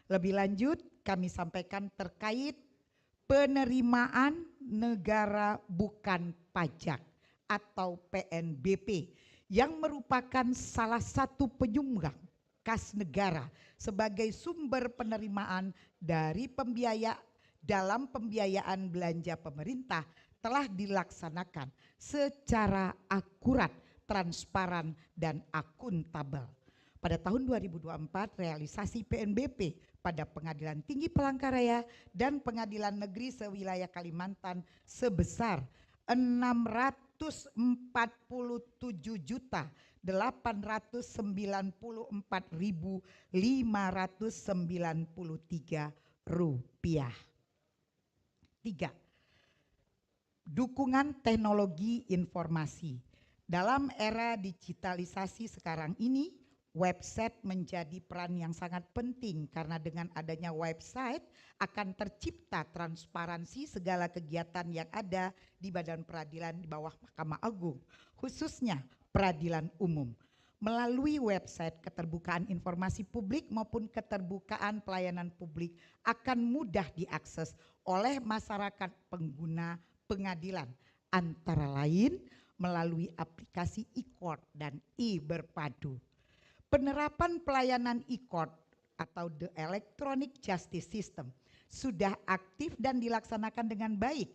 Lebih lanjut kami sampaikan terkait penerimaan negara bukan pajak atau PNBP yang merupakan salah satu penyumbang kas negara sebagai sumber penerimaan dari dalam pembiayaan belanja pemerintah telah dilaksanakan secara akurat, transparan, dan akuntabel. Pada tahun 2024, realisasi PNBP pada Pengadilan Tinggi Palangkaraya dan Pengadilan Negeri sewilayah Kalimantan sebesar Rp894.593. 3. Dukungan teknologi informasi. Dalam era digitalisasi sekarang ini, website menjadi peran yang sangat penting karena dengan adanya website akan tercipta transparansi segala kegiatan yang ada di badan peradilan di bawah Mahkamah Agung, khususnya peradilan umum. Melalui website, keterbukaan informasi publik maupun keterbukaan pelayanan publik akan mudah diakses oleh masyarakat pengguna pengadilan, antara lain melalui aplikasi e-court dan e-berpadu. Penerapan pelayanan e-court atau the Electronic Justice System sudah aktif dan dilaksanakan dengan baik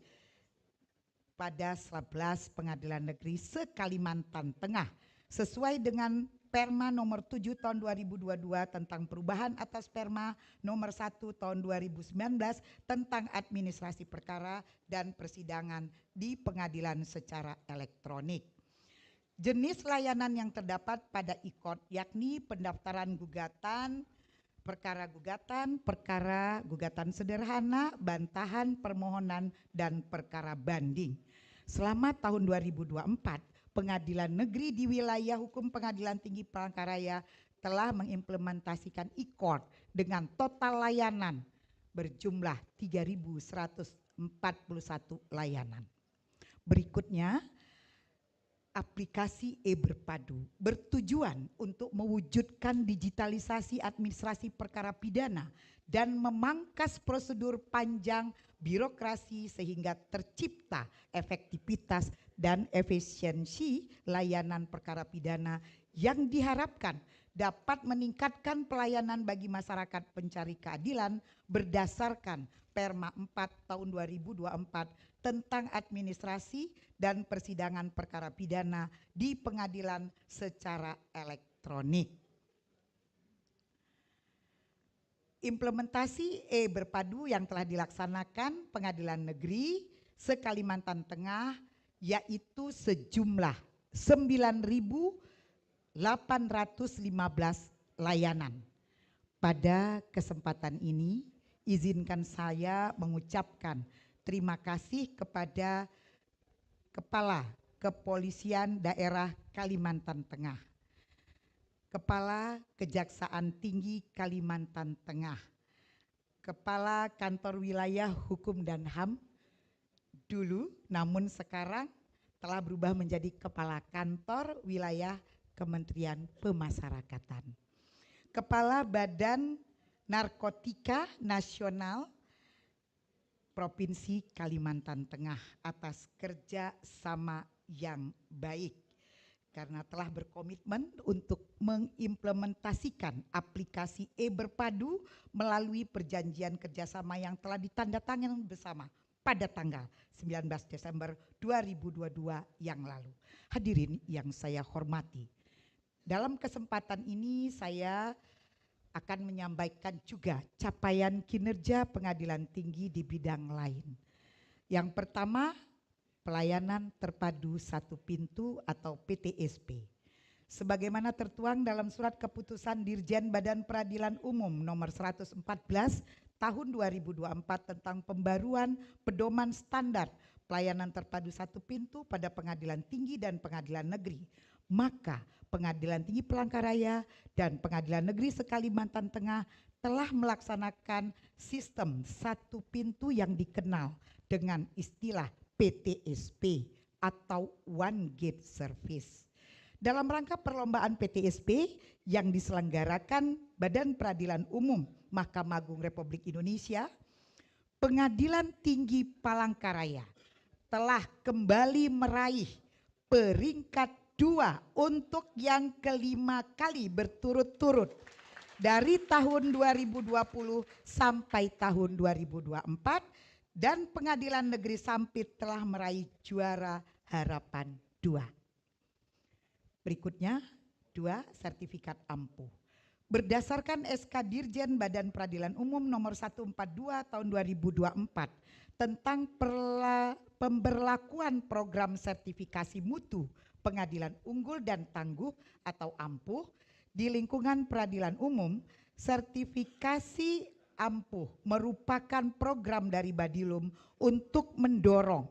pada 11 pengadilan negeri se-Kalimantan Tengah sesuai dengan Perma nomor 7 tahun 2022 tentang perubahan atas Perma nomor 1 tahun 2019 tentang administrasi perkara dan persidangan di pengadilan secara elektronik. Jenis layanan yang terdapat pada e-court yakni pendaftaran gugatan, perkara gugatan sederhana, bantahan, permohonan, dan perkara banding. Selama tahun 2024, Pengadilan Negeri di wilayah hukum Pengadilan Tinggi Palangkaraya telah mengimplementasikan e-court dengan total layanan berjumlah 3.141 layanan. Berikutnya, aplikasi e-berpadu bertujuan untuk mewujudkan digitalisasi administrasi perkara pidana dan memangkas prosedur panjang birokrasi sehingga tercipta efektivitas dan efisiensi layanan perkara pidana yang diharapkan dapat meningkatkan pelayanan bagi masyarakat pencari keadilan berdasarkan Perma 4 tahun 2024 tentang administrasi dan persidangan perkara pidana di pengadilan secara elektronik. Implementasi e-berpadu yang telah dilaksanakan Pengadilan Negeri se-Kalimantan Tengah yaitu sejumlah 9.815 layanan. Pada kesempatan ini, izinkan saya mengucapkan terima kasih kepada Kepala Kepolisian Daerah Kalimantan Tengah, Kepala Kejaksaan Tinggi Kalimantan Tengah, Kepala Kantor Wilayah Hukum dan HAM dulu, namun sekarang telah berubah menjadi Kepala Kantor Wilayah Kementerian Pemasyarakatan, Kepala Badan Narkotika Nasional Provinsi Kalimantan Tengah atas kerja sama yang baik karena telah berkomitmen untuk mengimplementasikan aplikasi e-berpadu melalui perjanjian kerjasama yang telah ditandatangani bersama pada tanggal 19 Desember 2022 yang lalu. Hadirin yang saya hormati, dalam kesempatan ini saya akan menyampaikan juga capaian kinerja pengadilan tinggi di bidang lain. Yang pertama, pelayanan terpadu satu pintu atau PTSP. Sebagaimana tertuang dalam surat keputusan Dirjen Badan Peradilan Umum nomor 114 tahun 2024 tentang pembaruan pedoman standar pelayanan terpadu satu pintu pada pengadilan tinggi dan pengadilan negeri, maka Pengadilan Tinggi Palangkaraya dan Pengadilan Negeri se-Kalimantan Tengah telah melaksanakan sistem satu pintu yang dikenal dengan istilah PTSP atau One Gate Service. Dalam rangka perlombaan PTSP yang diselenggarakan Badan Peradilan Umum Mahkamah Agung Republik Indonesia, Pengadilan Tinggi Palangkaraya telah kembali meraih peringkat 2 untuk yang kelima kali berturut-turut dari tahun 2020 sampai tahun 2024, dan Pengadilan Negeri Sampit telah meraih juara harapan 2. Berikutnya 2, sertifikat ampuh. Berdasarkan SK Dirjen Badan Peradilan Umum nomor 142 tahun 2024 tentang pemberlakuan program sertifikasi mutu pengadilan unggul dan tangguh atau ampuh di lingkungan peradilan umum, sertifikasi ampuh merupakan program dari Badilum untuk mendorong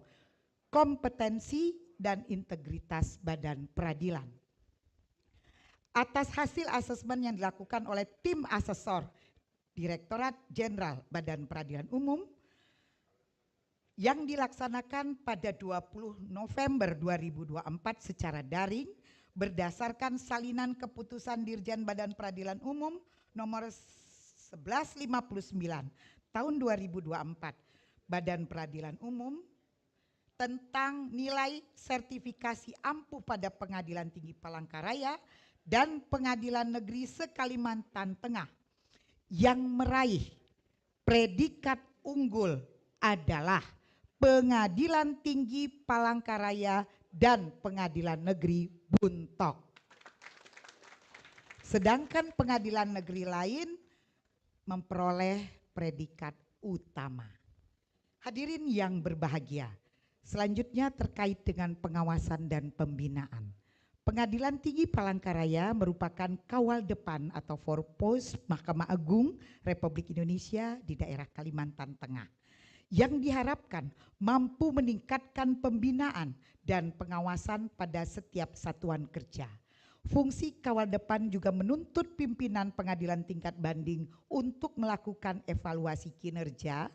kompetensi dan integritas badan peradilan. atas hasil asesmen yang dilakukan oleh tim asesor Direktorat Jenderal Badan Peradilan Umum yang dilaksanakan pada 20 November 2024 secara daring berdasarkan salinan keputusan Dirjen Badan Peradilan Umum nomor 1159 tahun 2024 Badan Peradilan Umum tentang nilai sertifikasi ampuh pada Pengadilan Tinggi Palangkaraya dan Pengadilan Negeri se-Kalimantan Tengah yang meraih predikat unggul adalah Pengadilan Tinggi Palangkaraya dan Pengadilan Negeri Buntok. Sedangkan pengadilan negeri lain memperoleh predikat utama. Hadirin yang berbahagia, selanjutnya terkait dengan pengawasan dan pembinaan. Pengadilan Tinggi Palangkaraya merupakan kawal depan atau forpos Mahkamah Agung Republik Indonesia di daerah Kalimantan Tengah yang diharapkan mampu meningkatkan pembinaan dan pengawasan pada setiap satuan kerja. Fungsi kawal depan juga menuntut pimpinan pengadilan tingkat banding untuk melakukan evaluasi kinerja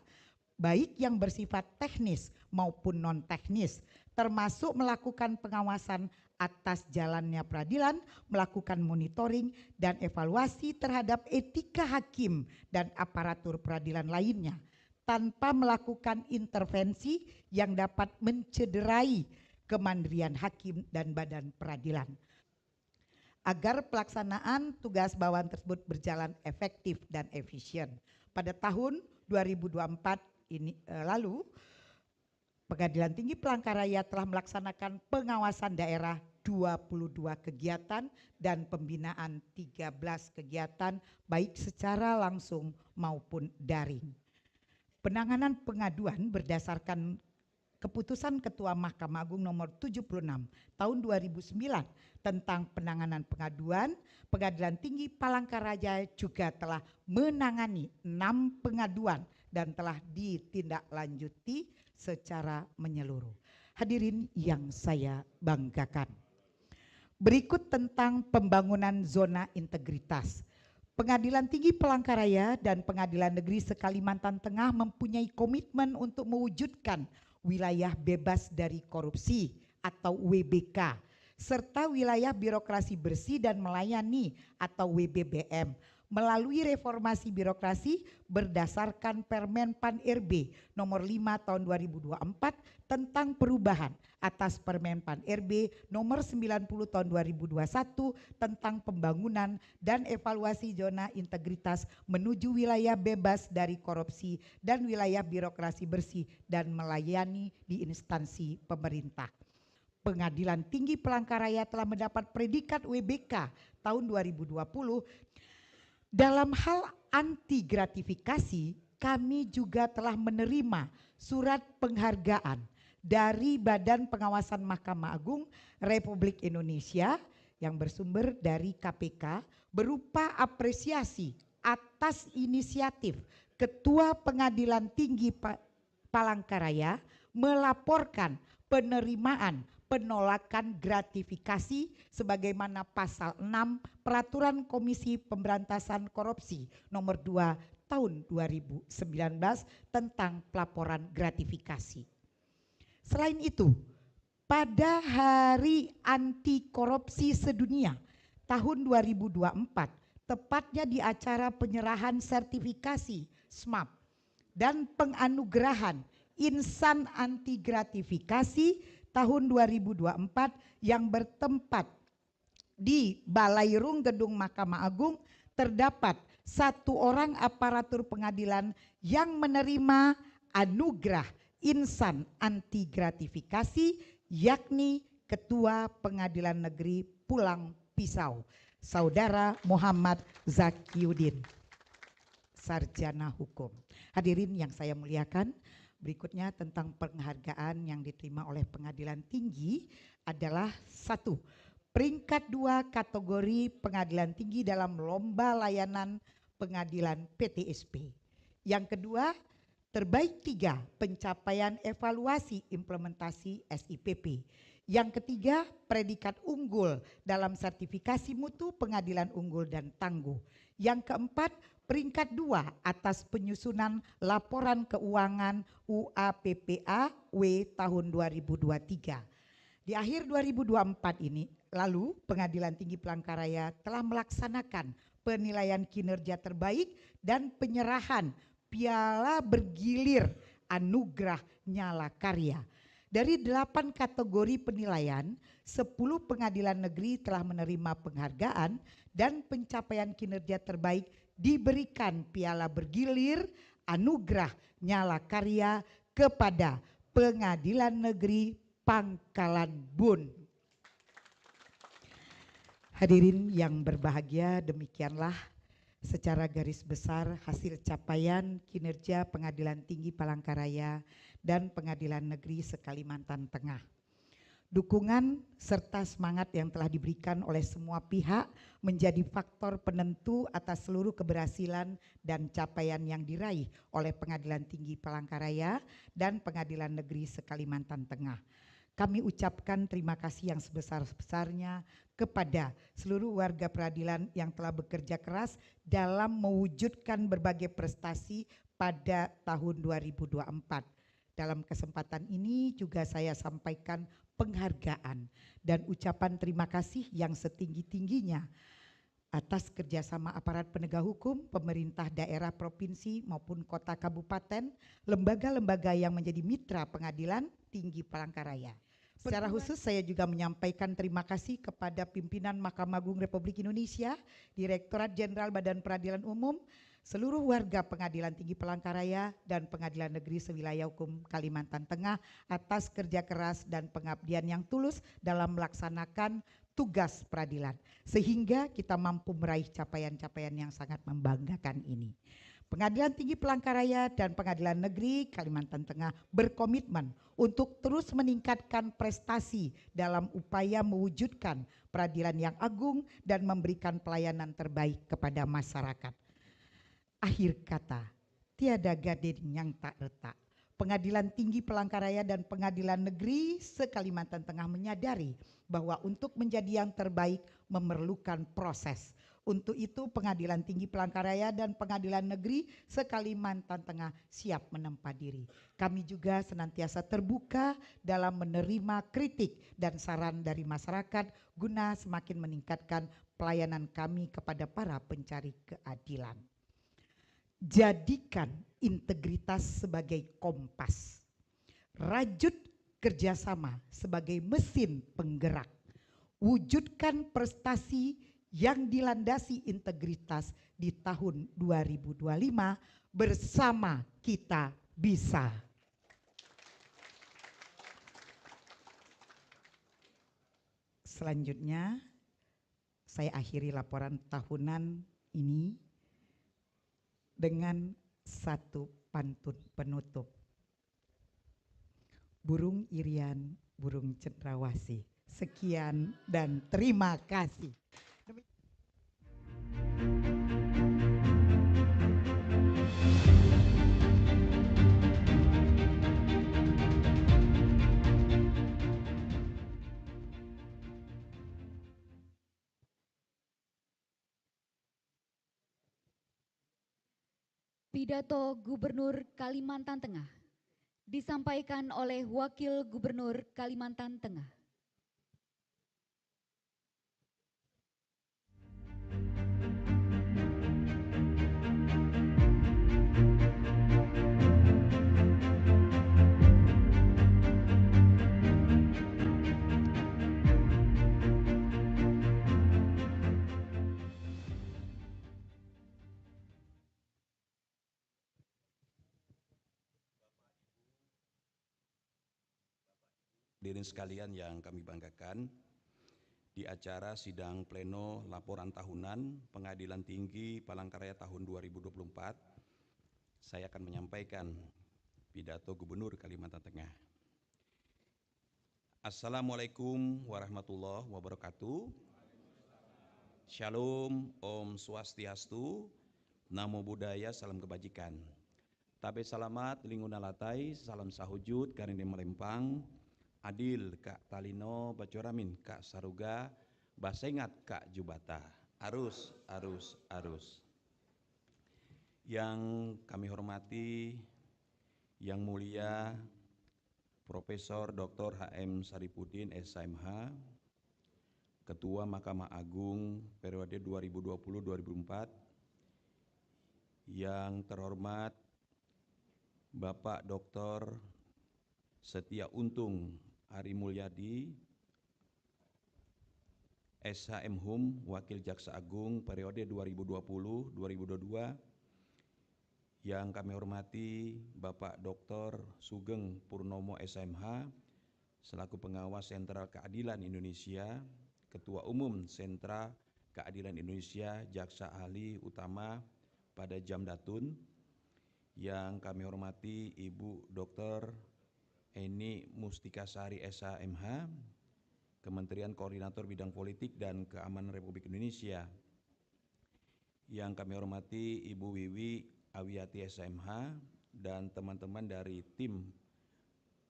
baik yang bersifat teknis maupun non-teknis, termasuk melakukan pengawasan atas jalannya peradilan, melakukan monitoring dan evaluasi terhadap etika hakim dan aparatur peradilan lainnya, tanpa melakukan intervensi yang dapat mencederai kemandirian hakim dan badan peradilan. Agar pelaksanaan tugas bawahan tersebut berjalan efektif dan efisien. Pada tahun 2024 lalu, Pengadilan Tinggi Palangkaraya telah melaksanakan pengawasan daerah 22 kegiatan dan pembinaan 13 kegiatan baik secara langsung maupun daring. Penanganan pengaduan berdasarkan Keputusan Ketua Mahkamah Agung nomor 76 tahun 2009 tentang penanganan pengaduan, Pengadilan Tinggi Palangkaraya juga telah menangani 6 pengaduan dan telah ditindaklanjuti secara menyeluruh. Hadirin yang saya banggakan. Berikut tentang pembangunan zona integritas. Pengadilan Tinggi Palangkaraya dan Pengadilan Negeri se-Kalimantan Tengah mempunyai komitmen untuk mewujudkan wilayah bebas dari korupsi atau WBK, serta wilayah birokrasi bersih dan melayani atau WBBM melalui reformasi birokrasi berdasarkan Permen Pan RB nomor 5 tahun 2024 tentang perubahan atas Permen Pan RB nomor 90 tahun 2021 tentang pembangunan dan evaluasi zona integritas menuju wilayah bebas dari korupsi dan wilayah birokrasi bersih dan melayani di instansi pemerintah. Pengadilan Tinggi Palangkaraya telah mendapat predikat WBK tahun 2020. Dalam hal anti gratifikasi, kami juga telah menerima surat penghargaan dari Badan Pengawasan Mahkamah Agung Republik Indonesia yang bersumber dari KPK berupa apresiasi atas inisiatif Ketua Pengadilan Tinggi Palangkaraya melaporkan penerimaan penolakan gratifikasi sebagaimana pasal 6 Peraturan Komisi Pemberantasan Korupsi nomor 2 tahun 2019 tentang pelaporan gratifikasi. Selain itu, pada Hari Anti Korupsi Sedunia tahun 2024, tepatnya di acara penyerahan sertifikasi SMAP dan penganugerahan Insan Anti Gratifikasi tahun 2024 yang bertempat di Balairung Gedung Mahkamah Agung, terdapat 1 orang aparatur pengadilan yang menerima anugerah Insan Anti Gratifikasi, yakni Ketua Pengadilan Negeri Pulang Pisau, Saudara Muhammad Zakiuddin, Sarjana Hukum. Hadirin yang saya muliakan, berikutnya tentang penghargaan yang diterima oleh Pengadilan Tinggi adalah 1. Peringkat 2 kategori Pengadilan Tinggi dalam Lomba Layanan Pengadilan PTSP. Yang kedua, terbaik 3 pencapaian evaluasi implementasi SIPP. Yang ketiga, predikat unggul dalam sertifikasi mutu pengadilan unggul dan tangguh. Yang keempat, peringkat 2 atas penyusunan laporan keuangan UAPPA W tahun 2023. Di akhir 2024 ini, lalu Pengadilan Tinggi Palangkaraya telah melaksanakan penilaian kinerja terbaik dan penyerahan piala bergilir anugerah Nyala Karya. Dari 8 kategori penilaian, 10 pengadilan negeri telah menerima penghargaan dan pencapaian kinerja terbaik diberikan piala bergilir anugerah Nyala Karya kepada Pengadilan Negeri Pangkalan Bun. Hadirin yang berbahagia, demikianlah secara garis besar hasil capaian kinerja Pengadilan Tinggi Palangkaraya dan Pengadilan Negeri se-Kalimantan Tengah. Dukungan serta semangat yang telah diberikan oleh semua pihak menjadi faktor penentu atas seluruh keberhasilan dan capaian yang diraih oleh Pengadilan Tinggi Palangkaraya dan Pengadilan Negeri se-Kalimantan Tengah. Kami ucapkan terima kasih yang sebesar-besarnya kepada seluruh warga peradilan yang telah bekerja keras dalam mewujudkan berbagai prestasi pada tahun 2024. Dalam kesempatan ini juga saya sampaikan penghargaan dan ucapan terima kasih yang setinggi-tingginya atas kerjasama aparat penegak hukum, pemerintah daerah, provinsi maupun kota kabupaten, lembaga-lembaga yang menjadi mitra Pengadilan Tinggi Palangkaraya. Secara khusus saya juga menyampaikan terima kasih kepada pimpinan Mahkamah Agung Republik Indonesia, Direktorat Jenderal Badan Peradilan Umum, seluruh warga Pengadilan Tinggi Palangkaraya dan Pengadilan Negeri Sewilayah Hukum Kalimantan Tengah atas kerja keras dan pengabdian yang tulus dalam melaksanakan tugas peradilan, sehingga kita mampu meraih capaian-capaian yang sangat membanggakan ini. Pengadilan Tinggi Palangkaraya dan Pengadilan Negeri Kalimantan Tengah berkomitmen untuk terus meningkatkan prestasi dalam upaya mewujudkan peradilan yang agung dan memberikan pelayanan terbaik kepada masyarakat. Akhir kata, tiada gading yang tak retak. Pengadilan Tinggi Palangkaraya dan Pengadilan Negeri se-Kalimantan Tengah menyadari bahwa untuk menjadi yang terbaik memerlukan proses. Untuk itu Pengadilan Tinggi Palangkaraya dan Pengadilan Negeri se-Kalimantan Tengah siap menempa diri. Kami juga senantiasa terbuka dalam menerima kritik dan saran dari masyarakat guna semakin meningkatkan pelayanan kami kepada para pencari keadilan. Jadikan integritas sebagai kompas, rajut kerjasama sebagai mesin penggerak, wujudkan prestasi yang dilandasi integritas di tahun 2025 bersama kita bisa. Selanjutnya saya akhiri laporan tahunan ini dengan satu pantun penutup. Burung irian, burung cendrawasih. Sekian dan terima kasih. Pidato Gubernur Kalimantan Tengah disampaikan oleh Wakil Gubernur Kalimantan Tengah. Hadirin sekalian yang kami banggakan, di acara sidang pleno laporan tahunan Pengadilan Tinggi Palangkaraya tahun 2024, saya akan menyampaikan pidato Gubernur Kalimantan Tengah. Assalamualaikum warahmatullahi wabarakatuh. Shalom, Om Swastiastu, Namo Buddhaya, salam kebajikan. Tabe salamat, linguna latai, salam sahujud, karindem melempang, Adil Kak Talino Bacoramin Kak Saruga Basengat Kak Jubata. Arus. Yang kami hormati Yang Mulia Profesor Dr. H.M. Saripudin SHMH, Ketua Mahkamah Agung periode 2020-2024, yang terhormat Bapak Dr. Setia Untung Ari Mulyadi, SHM Hum, Wakil Jaksa Agung periode 2020-2022, yang kami hormati Bapak Dr. Sugeng Purnomo SMH, selaku Pengawas Sentral Keadilan Indonesia, Ketua Umum Sentra Keadilan Indonesia, Jaksa Ahli Utama pada Jamdatun, yang kami hormati Ibu Dr. Eni Mustikasari SHMH, Kementerian Koordinator Bidang Politik dan Keamanan Republik Indonesia, yang kami hormati Ibu Wiwi Awiyati SHMH dan teman-teman dari tim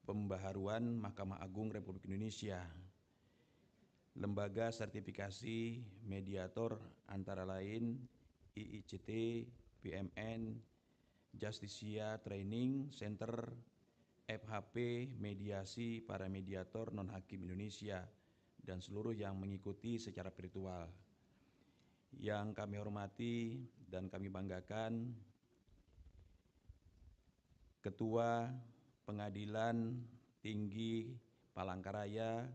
pembaharuan Mahkamah Agung Republik Indonesia, lembaga sertifikasi mediator antara lain IICT, PMN, Justisia Training Center, FHP, Mediasi para Mediator Non-Hakim Indonesia, dan seluruh yang mengikuti secara virtual. Yang kami hormati dan kami banggakan Ketua Pengadilan Tinggi Palangkaraya,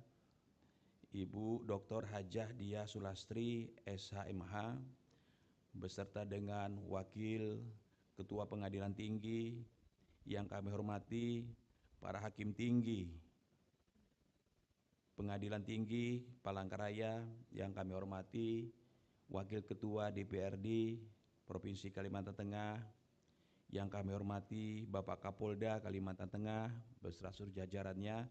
Ibu Dr. Hajah Dia Sulastri SHMH, beserta dengan Wakil Ketua Pengadilan Tinggi, yang kami hormati para Hakim Tinggi Pengadilan Tinggi Palangkaraya, yang kami hormati Wakil Ketua DPRD Provinsi Kalimantan Tengah, yang kami hormati Bapak Kapolda Kalimantan Tengah beserta seluruh jajarannya,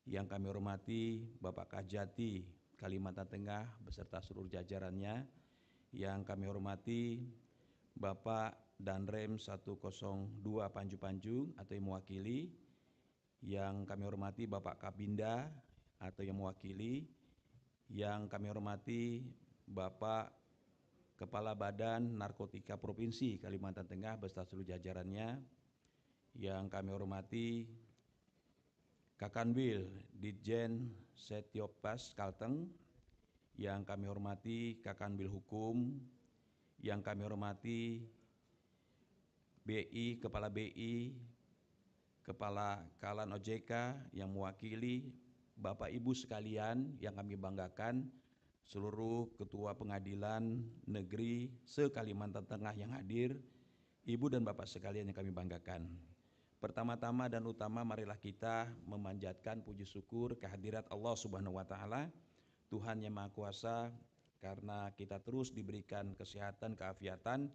yang kami hormati Bapak Kajati Kalimantan Tengah beserta seluruh jajarannya, yang kami hormati Bapak Danrem 102 Panju-Panjung atau yang mewakili, yang kami hormati Bapak Kabinda atau yang mewakili, yang kami hormati Bapak Kepala Badan Narkotika Provinsi Kalimantan Tengah beserta seluruh jajarannya, yang kami hormati Kakanwil Ditjen Setiopas Kalteng, yang kami hormati Kakanwil Hukum, yang kami hormati BI, Kepala BI, Kepala Kalan OJK yang mewakili, Bapak Ibu sekalian yang kami banggakan, seluruh Ketua Pengadilan Negeri se-Kalimantan Tengah yang hadir, Ibu dan Bapak sekalian yang kami banggakan. Pertama-tama dan utama marilah kita memanjatkan puji syukur kehadirat Allah Subhanahu wa Ta'ala, Tuhan yang Maha Kuasa, karena kita terus diberikan kesehatan, keafiatan,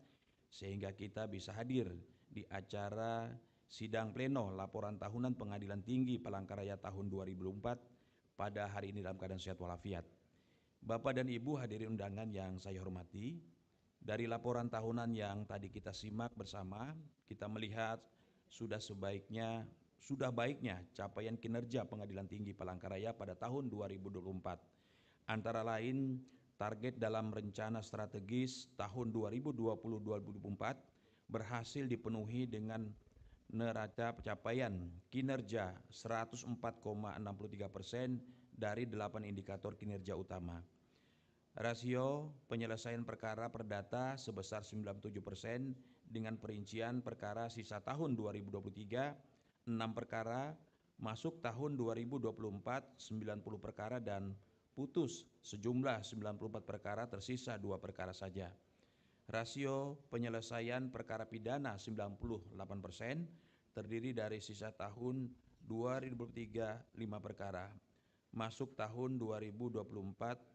sehingga kita bisa hadir di acara sidang pleno laporan tahunan Pengadilan Tinggi Palangkaraya tahun 2004 pada hari ini dalam keadaan sehat walafiat. Bapak dan Ibu hadirin undangan yang saya hormati, dari laporan tahunan yang tadi kita simak bersama, kita melihat sudah baiknya capaian kinerja Pengadilan Tinggi Palangkaraya pada tahun 2024. Antara lain, target dalam rencana strategis tahun 2020-2024 berhasil dipenuhi dengan neraca pencapaian kinerja 104,63% dari 8 indikator kinerja utama. Rasio penyelesaian perkara perdata sebesar 97% dengan perincian perkara sisa tahun 2023, 6 perkara, masuk tahun 2024, 90 perkara, dan putus sejumlah 94 perkara, tersisa 2 perkara saja. Rasio penyelesaian perkara pidana 98%, terdiri dari sisa tahun 2023 5 perkara, masuk tahun 2024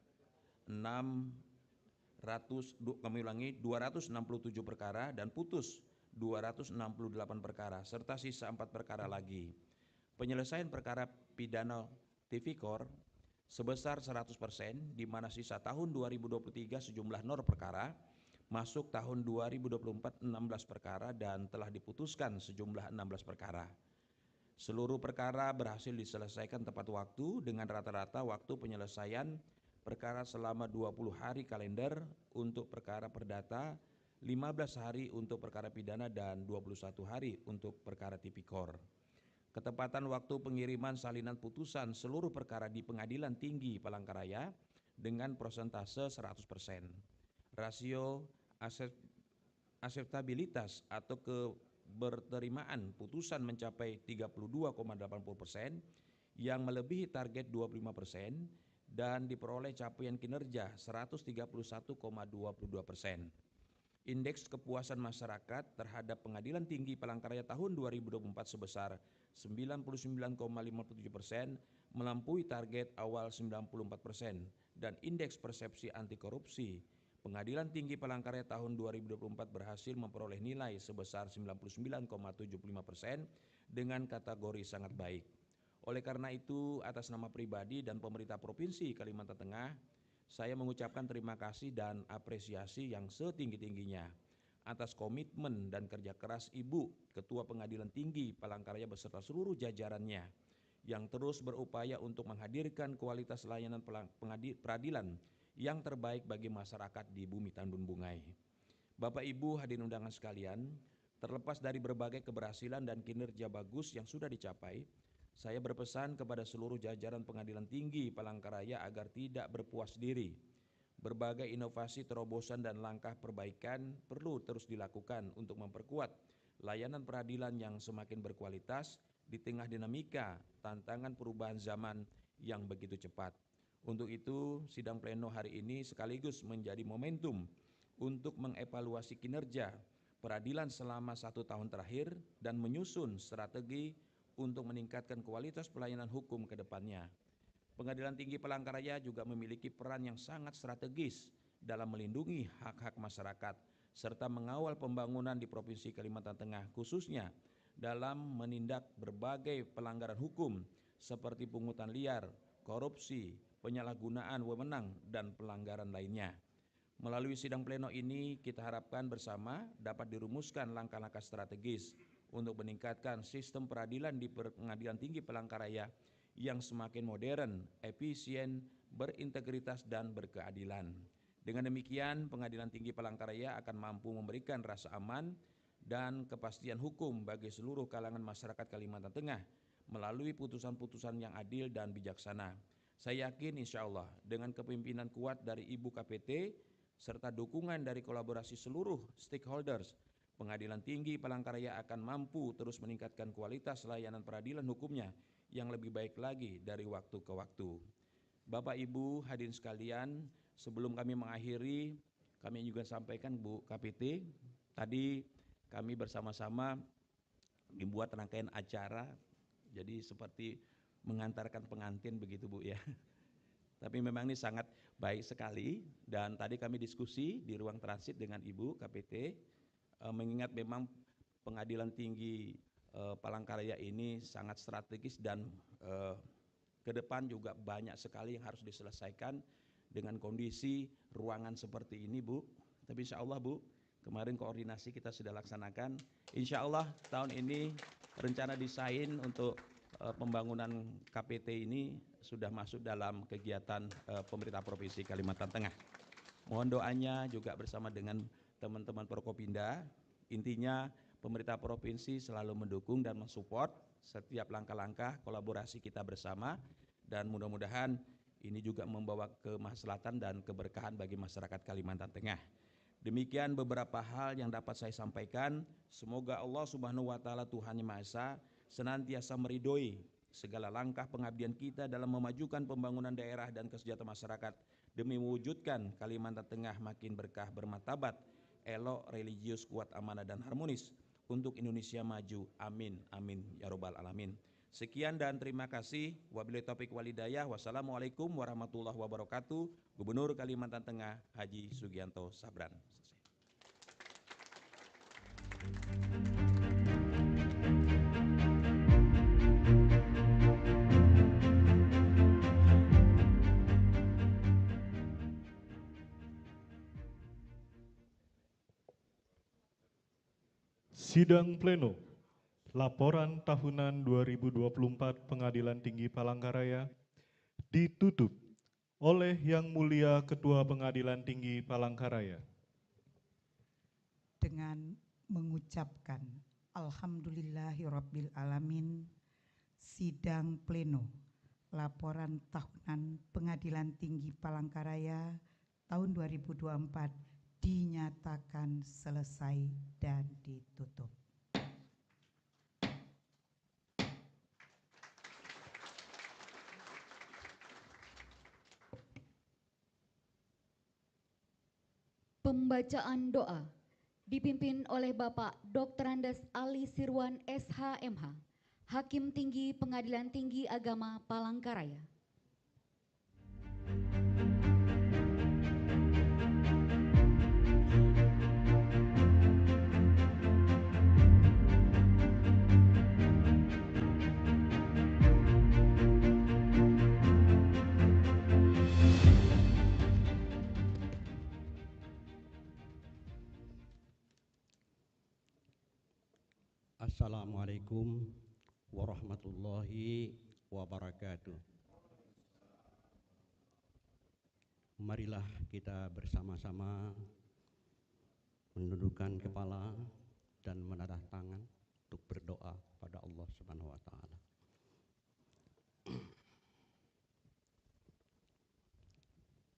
267 perkara dan putus 268 perkara serta sisa 4 perkara lagi. Penyelesaian perkara pidana tipikor sebesar 100%, di mana sisa tahun 2023 sejumlah 0 perkara, masuk tahun 2024 16 perkara dan telah diputuskan sejumlah 16 perkara. Seluruh perkara berhasil diselesaikan tepat waktu dengan rata-rata waktu penyelesaian perkara selama 20 hari kalender untuk perkara perdata, 15 hari untuk perkara pidana, dan 21 hari untuk perkara tipikor. Ketepatan waktu pengiriman salinan putusan seluruh perkara di Pengadilan Tinggi Palangkaraya dengan persentase 100%. Rasio akseptabilitas atau keberterimaan putusan mencapai 32,80% yang melebihi target 25% dan diperoleh capaian kinerja 131,22%. Indeks kepuasan masyarakat terhadap Pengadilan Tinggi Palangkaraya tahun 2024 sebesar 99,57%, melampaui target awal 94%, dan indeks persepsi anti korupsi Pengadilan Tinggi Palangkaraya tahun 2024 berhasil memperoleh nilai sebesar 99,75% dengan kategori sangat baik. Oleh karena itu, atas nama pribadi dan pemerintah Provinsi Kalimantan Tengah, saya mengucapkan terima kasih dan apresiasi yang setinggi-tingginya atas komitmen dan kerja keras Ibu Ketua Pengadilan Tinggi Palangkaraya beserta seluruh jajarannya yang terus berupaya untuk menghadirkan kualitas layanan peradilan yang terbaik bagi masyarakat di Bumi Tanjung Bungai. Bapak Ibu hadirin undangan sekalian, terlepas dari berbagai keberhasilan dan kinerja bagus yang sudah dicapai, saya berpesan kepada seluruh jajaran Pengadilan Tinggi Palangkaraya agar tidak berpuas diri. Berbagai inovasi, terobosan, dan langkah perbaikan perlu terus dilakukan untuk memperkuat layanan peradilan yang semakin berkualitas di tengah dinamika tantangan perubahan zaman yang begitu cepat. Untuk itu, sidang pleno hari ini sekaligus menjadi momentum untuk mengevaluasi kinerja peradilan selama 1 tahun terakhir dan menyusun strategi untuk meningkatkan kualitas pelayanan hukum ke depannya. Pengadilan Tinggi Palangkaraya juga memiliki peran yang sangat strategis dalam melindungi hak-hak masyarakat serta mengawal pembangunan di Provinsi Kalimantan Tengah, khususnya dalam menindak berbagai pelanggaran hukum seperti pungutan liar, korupsi, penyalahgunaan wewenang, dan pelanggaran lainnya. Melalui sidang pleno ini, kita harapkan bersama dapat dirumuskan langkah-langkah strategis untuk meningkatkan sistem peradilan di Pengadilan Tinggi Palangkaraya yang semakin modern, efisien, berintegritas, dan berkeadilan. Dengan demikian, Pengadilan Tinggi Palangkaraya akan mampu memberikan rasa aman dan kepastian hukum bagi seluruh kalangan masyarakat Kalimantan Tengah melalui putusan-putusan yang adil dan bijaksana. Saya yakin insya Allah dengan kepemimpinan kuat dari Ibu KPT serta dukungan dari kolaborasi seluruh stakeholders, Pengadilan Tinggi Palangkaraya akan mampu terus meningkatkan kualitas layanan peradilan hukumnya yang lebih baik lagi dari waktu ke waktu. Bapak Ibu hadirin sekalian, sebelum kami mengakhiri, kami juga sampaikan Bu KPT, tadi kami bersama-sama membuat rangkaian acara, jadi seperti mengantarkan pengantin begitu Bu ya. Tapi memang ini sangat baik sekali dan tadi kami diskusi di ruang transit dengan Ibu KPT, mengingat memang Pengadilan Tinggi Palangkaraya ini sangat strategis dan ke depan juga banyak sekali yang harus diselesaikan dengan kondisi ruangan seperti ini Bu. Tapi insya Allah Bu, kemarin koordinasi kita sudah laksanakan. Insya Allah tahun ini rencana desain untuk pembangunan KPT ini sudah masuk dalam kegiatan pemerintah Provinsi Kalimantan Tengah. Mohon doanya juga bersama dengan teman-teman Prokopinda. Intinya pemerintah provinsi selalu mendukung dan mensupport setiap langkah-langkah kolaborasi kita bersama dan mudah-mudahan ini juga membawa kemaslahatan dan keberkahan bagi masyarakat Kalimantan Tengah. Demikian beberapa hal yang dapat saya sampaikan. Semoga Allah Subhanahu wa taala Tuhan Yang Maha Esa senantiasa meridhoi segala langkah pengabdian kita dalam memajukan pembangunan daerah dan kesejahteraan masyarakat demi mewujudkan Kalimantan Tengah makin berkah bermartabat, elok, religius, kuat, amanah, dan harmonis untuk Indonesia maju. Amin, amin, ya robbal alamin. Sekian dan terima kasih. Wabillahi taufiq walhidayah. Wassalamualaikum warahmatullahi wabarakatuh. Gubernur Kalimantan Tengah Haji Sugianto Sabran. Sidang pleno Laporan tahunan 2024 Pengadilan Tinggi Palangkaraya ditutup oleh Yang Mulia Ketua Pengadilan Tinggi Palangkaraya. Dengan mengucapkan Alhamdulillahirabbil alamin, sidang pleno laporan tahunan Pengadilan Tinggi Palangkaraya tahun 2024 dinyatakan selesai dan ditutup. Pembacaan doa dipimpin oleh Bapak Dr. Andes Ali Sirwan SHMH, Hakim Tinggi Pengadilan Tinggi Agama Palangkaraya. Assalamualaikum warahmatullahi wabarakatuh. Marilah kita bersama-sama menundukkan kepala dan menadah tangan untuk berdoa pada Allah Subhanahu wa taala.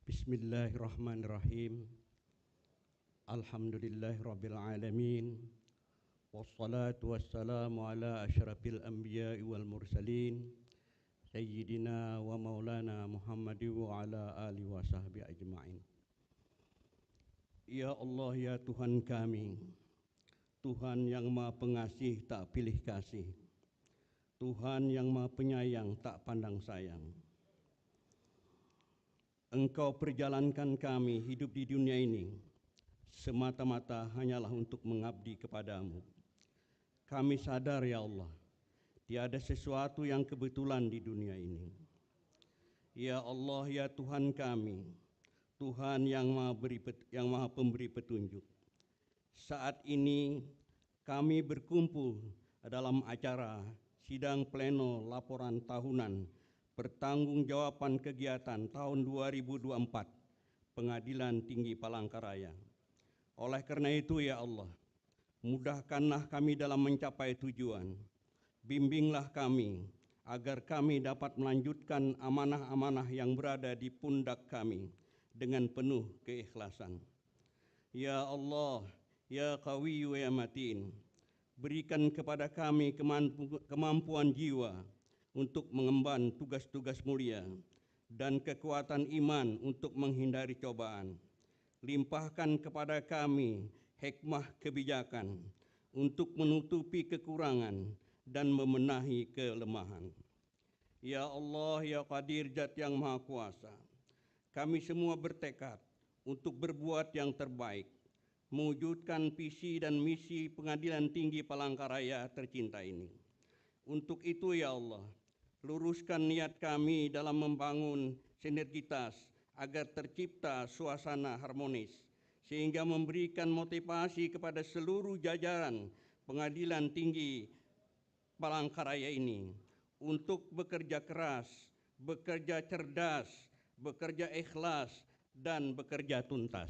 Bismillahirrahmanirrahim. Alhamdulillahirabbil alamin. Wassalatu wassalamu ala asyrafil anbiya'i wal mursalin Sayyidina wa maulana Muhammadi wa ala alihi wa sahbihi ajma'in. Ya Allah, ya Tuhan kami, Tuhan yang maha pengasih tak pilih kasih, Tuhan yang maha penyayang tak pandang sayang. Engkau perjalankan kami hidup di dunia ini semata-mata hanyalah untuk mengabdi kepadamu. Kami sadar ya Allah, tiada sesuatu yang kebetulan di dunia ini. Ya Allah, ya Tuhan kami, Tuhan yang maha pemberi petunjuk. Saat ini kami berkumpul dalam acara sidang pleno laporan tahunan pertanggungjawaban kegiatan tahun 2024 Pengadilan Tinggi Palangkaraya. Oleh karena itu ya Allah, mudahkanlah kami dalam mencapai tujuan. Bimbinglah kami agar kami dapat melanjutkan amanah-amanah yang berada di pundak kami dengan penuh keikhlasan. Ya Allah, ya Qawiyyu ya Matin, berikan kepada kami kemampuan jiwa untuk mengemban tugas-tugas mulia dan kekuatan iman untuk menghindari cobaan. Limpahkan kepada kami hikmah kebijakan untuk menutupi kekurangan dan membenahi kelemahan. Ya Allah, ya Qadir Zat yang Maha Kuasa, kami semua bertekad untuk berbuat yang terbaik, mewujudkan visi dan misi Pengadilan Tinggi Palangkaraya tercinta ini. Untuk itu ya Allah, luruskan niat kami dalam membangun sinergitas agar tercipta suasana harmonis, sehingga memberikan motivasi kepada seluruh jajaran Pengadilan Tinggi Palangkaraya ini untuk bekerja keras, bekerja cerdas, bekerja ikhlas, dan bekerja tuntas.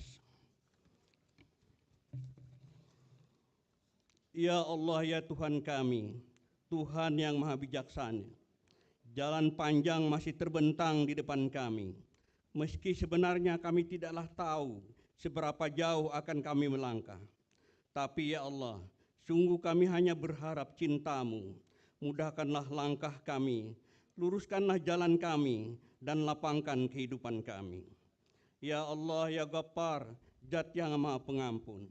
Ya Allah, ya Tuhan kami, Tuhan yang maha bijaksana, jalan panjang masih terbentang di depan kami. Meski sebenarnya kami tidaklah tahu seberapa jauh akan kami melangkah. Tapi ya Allah, sungguh kami hanya berharap cinta-Mu. Mudahkanlah langkah kami, luruskanlah jalan kami, dan lapangkan kehidupan kami. Ya Allah, ya Ghaffar, Zat yang Maha Pengampun,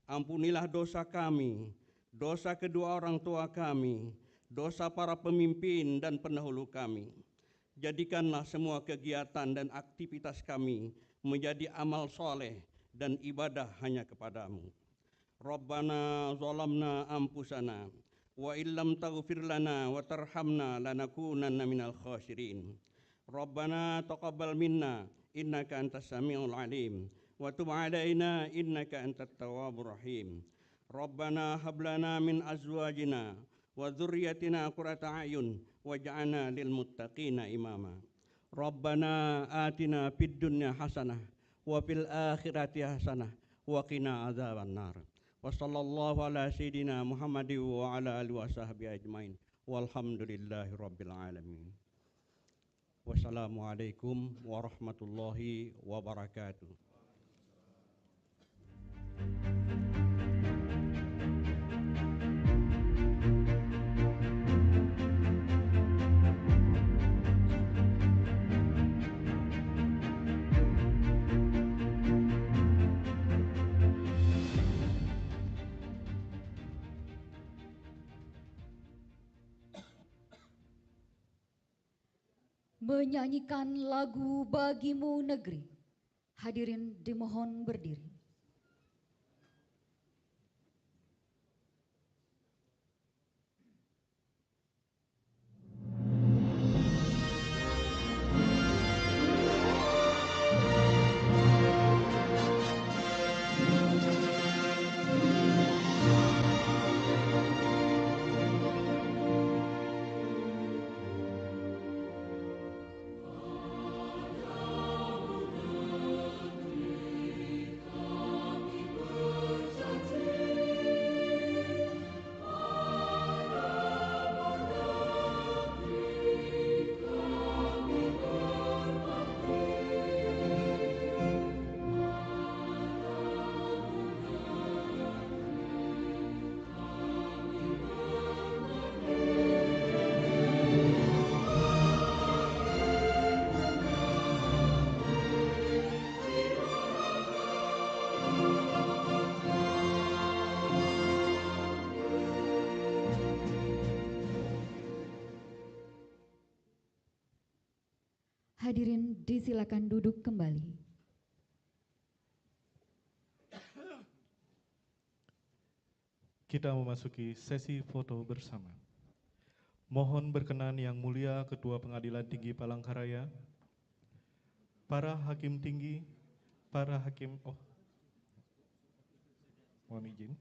ampunilah dosa kami, dosa kedua orang tua kami, dosa para pemimpin dan pendahulu kami. Jadikanlah semua kegiatan dan aktivitas kami menjadi amal soleh dan ibadah hanya kepadamu. Rabbana zalamna anfusana wa illam taghfir lana wa tarhamna lanakunanna minal khasirin. Rabbana taqabbal minna innaka antas samiul alim wa tub alaina innaka antat tawwabur rahim. Rabbana hab lana min azwajina wa dzurriyyatina qurrata a'yun waj'alna lil muttaqina imama. Rabbana atina fid dunya hasanah wa fil akhirati hasanah wa qina adzabannar. Wa sallallahu ala sayyidina Muhammadin wa ala alihi washabbihi ajmain. Walhamdulillahi rabbil alamin. Wassalamualaikum warahmatullahi wabarakatuh. Menyanyikan lagu Bagimu Negeri. Hadirin dimohon berdiri. Hadirin disilakan duduk kembali. Kita memasuki sesi foto bersama. Mohon berkenan Yang Mulia Ketua Pengadilan Tinggi Palangkaraya, para hakim tinggi, para hakim, mohon izin.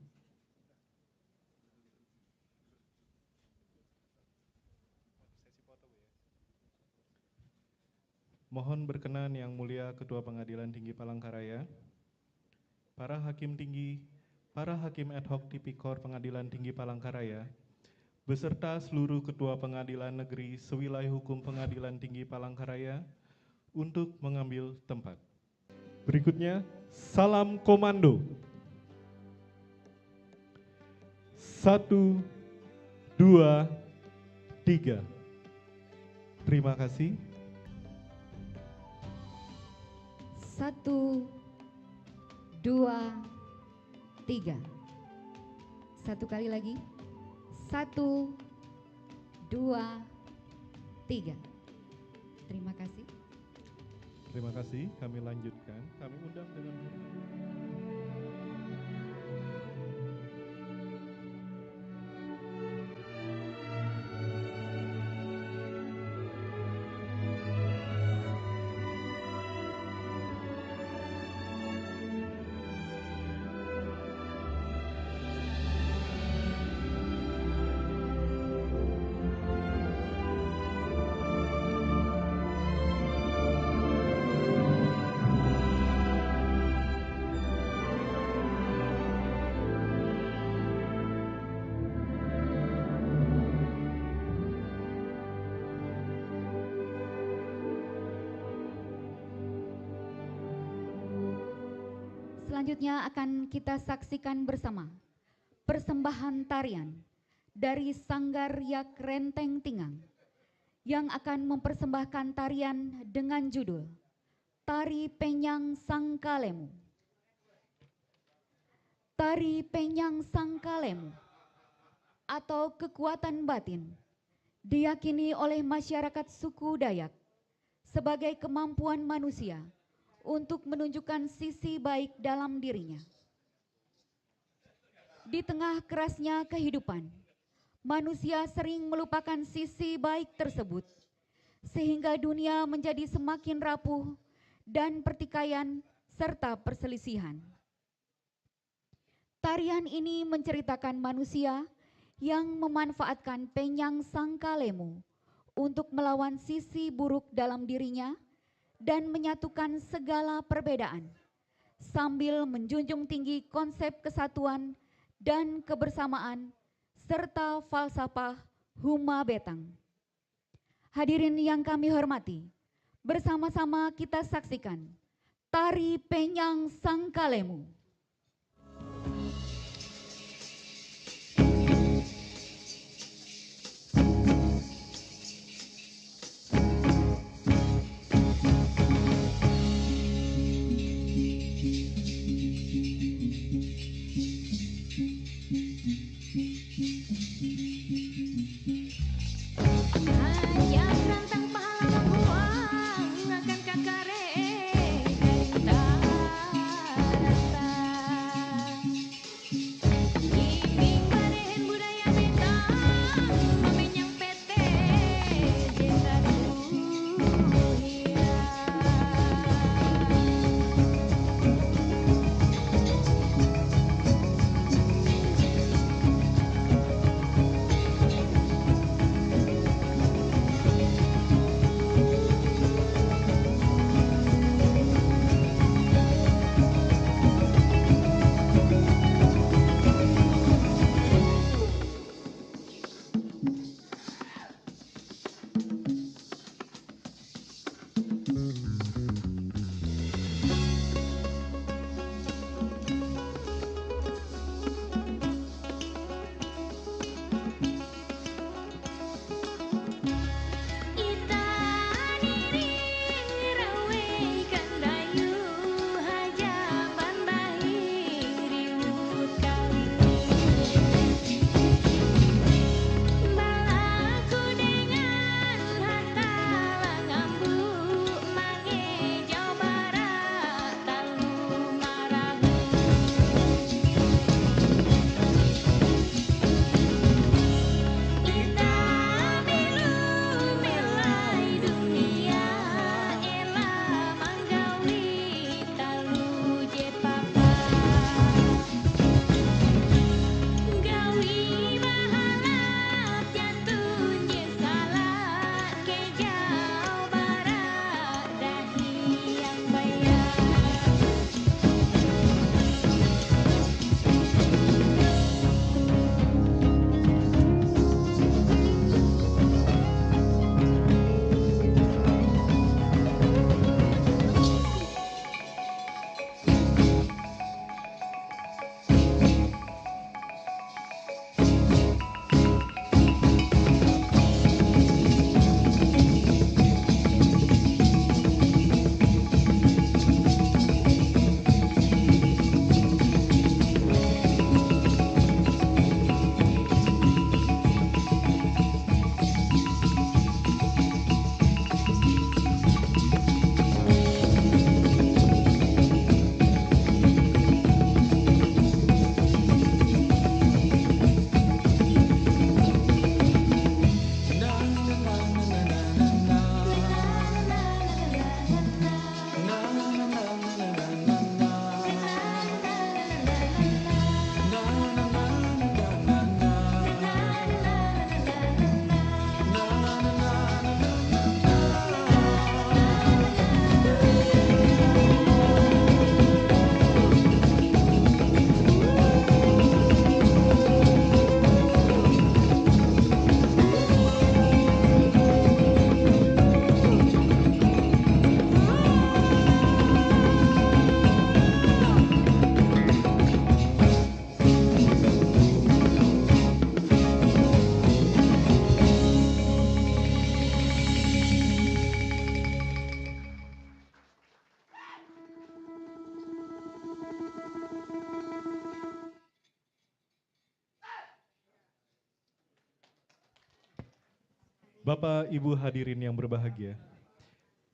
Mohon berkenan Yang Mulia Ketua Pengadilan Tinggi Palangkaraya, para hakim tinggi, para hakim ad hoc tipikor Pengadilan Tinggi Palangkaraya, beserta seluruh Ketua Pengadilan Negeri Sewilayah Hukum Pengadilan Tinggi Palangkaraya untuk mengambil tempat. Berikutnya, salam komando. 1, 2, 3. Terima kasih. 1, 2, 3. Satu kali lagi. 1, 2, 3. Terima kasih. Terima kasih. Kami lanjutkan. Kami undang dengan Selanjutnya akan kita saksikan bersama persembahan tarian dari Sanggar Yak Renteng Tingang yang akan mempersembahkan tarian dengan judul Tari Penyang Sangkalemu. Tari Penyang Sangkalemu atau kekuatan batin diyakini oleh masyarakat suku Dayak sebagai kemampuan manusia untuk menunjukkan sisi baik dalam dirinya. Di tengah kerasnya kehidupan, manusia sering melupakan sisi baik tersebut, sehingga dunia menjadi semakin rapuh dan pertikaian serta perselisihan. Tarian ini menceritakan manusia yang memanfaatkan penyang Sangkalemu untuk melawan sisi buruk dalam dirinya dan menyatukan segala perbedaan, sambil menjunjung tinggi konsep kesatuan dan kebersamaan serta falsafah Huma Betang. Hadirin yang kami hormati, bersama-sama kita saksikan Tari Penyang Sangkalemu. Ajang rantang pahala buang akan kakare dari rata. Ingin barehen budaya betang memenyang PT desa dunia. Bapak, Ibu hadirin yang berbahagia,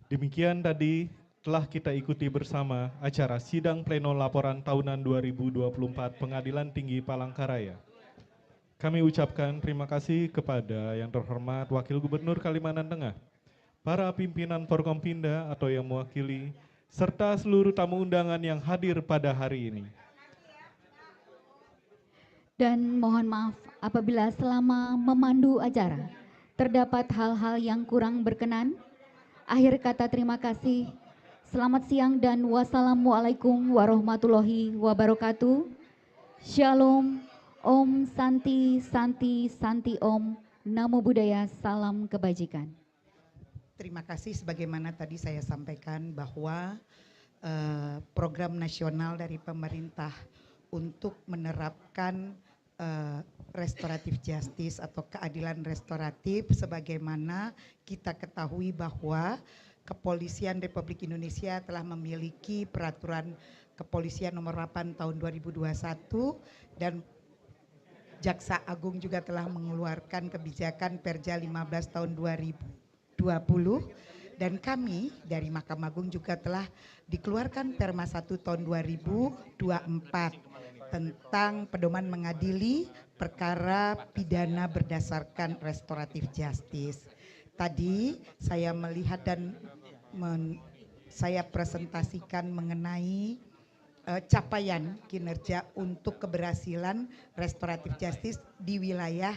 demikian tadi telah kita ikuti bersama acara Sidang Pleno Laporan Tahunan 2024 Pengadilan Tinggi Palangkaraya. Kami ucapkan terima kasih kepada yang terhormat Wakil Gubernur Kalimantan Tengah, para pimpinan Forkompinda atau yang mewakili, serta seluruh tamu undangan yang hadir pada hari ini. Dan mohon maaf apabila selama memandu acara terdapat hal-hal yang kurang berkenan. Akhir kata terima kasih. Selamat siang dan wassalamualaikum warahmatullahi wabarakatuh. Shalom, Om Santi Santi Santi Om, Namo Buddhaya, salam kebajikan. Terima kasih sebagaimana tadi saya sampaikan bahwa program nasional dari pemerintah untuk menerapkan restoratif justice atau keadilan restoratif, sebagaimana kita ketahui bahwa Kepolisian Republik Indonesia telah memiliki peraturan Kepolisian nomor 8 tahun 2021 dan Jaksa Agung juga telah mengeluarkan kebijakan Perja 15 tahun 2020 dan kami dari Mahkamah Agung juga telah dikeluarkan Perma 1 tahun 2024 tentang pedoman mengadili perkara pidana berdasarkan restoratif justice. Tadi saya melihat dan saya presentasikan mengenai capaian kinerja untuk keberhasilan restoratif justice di wilayah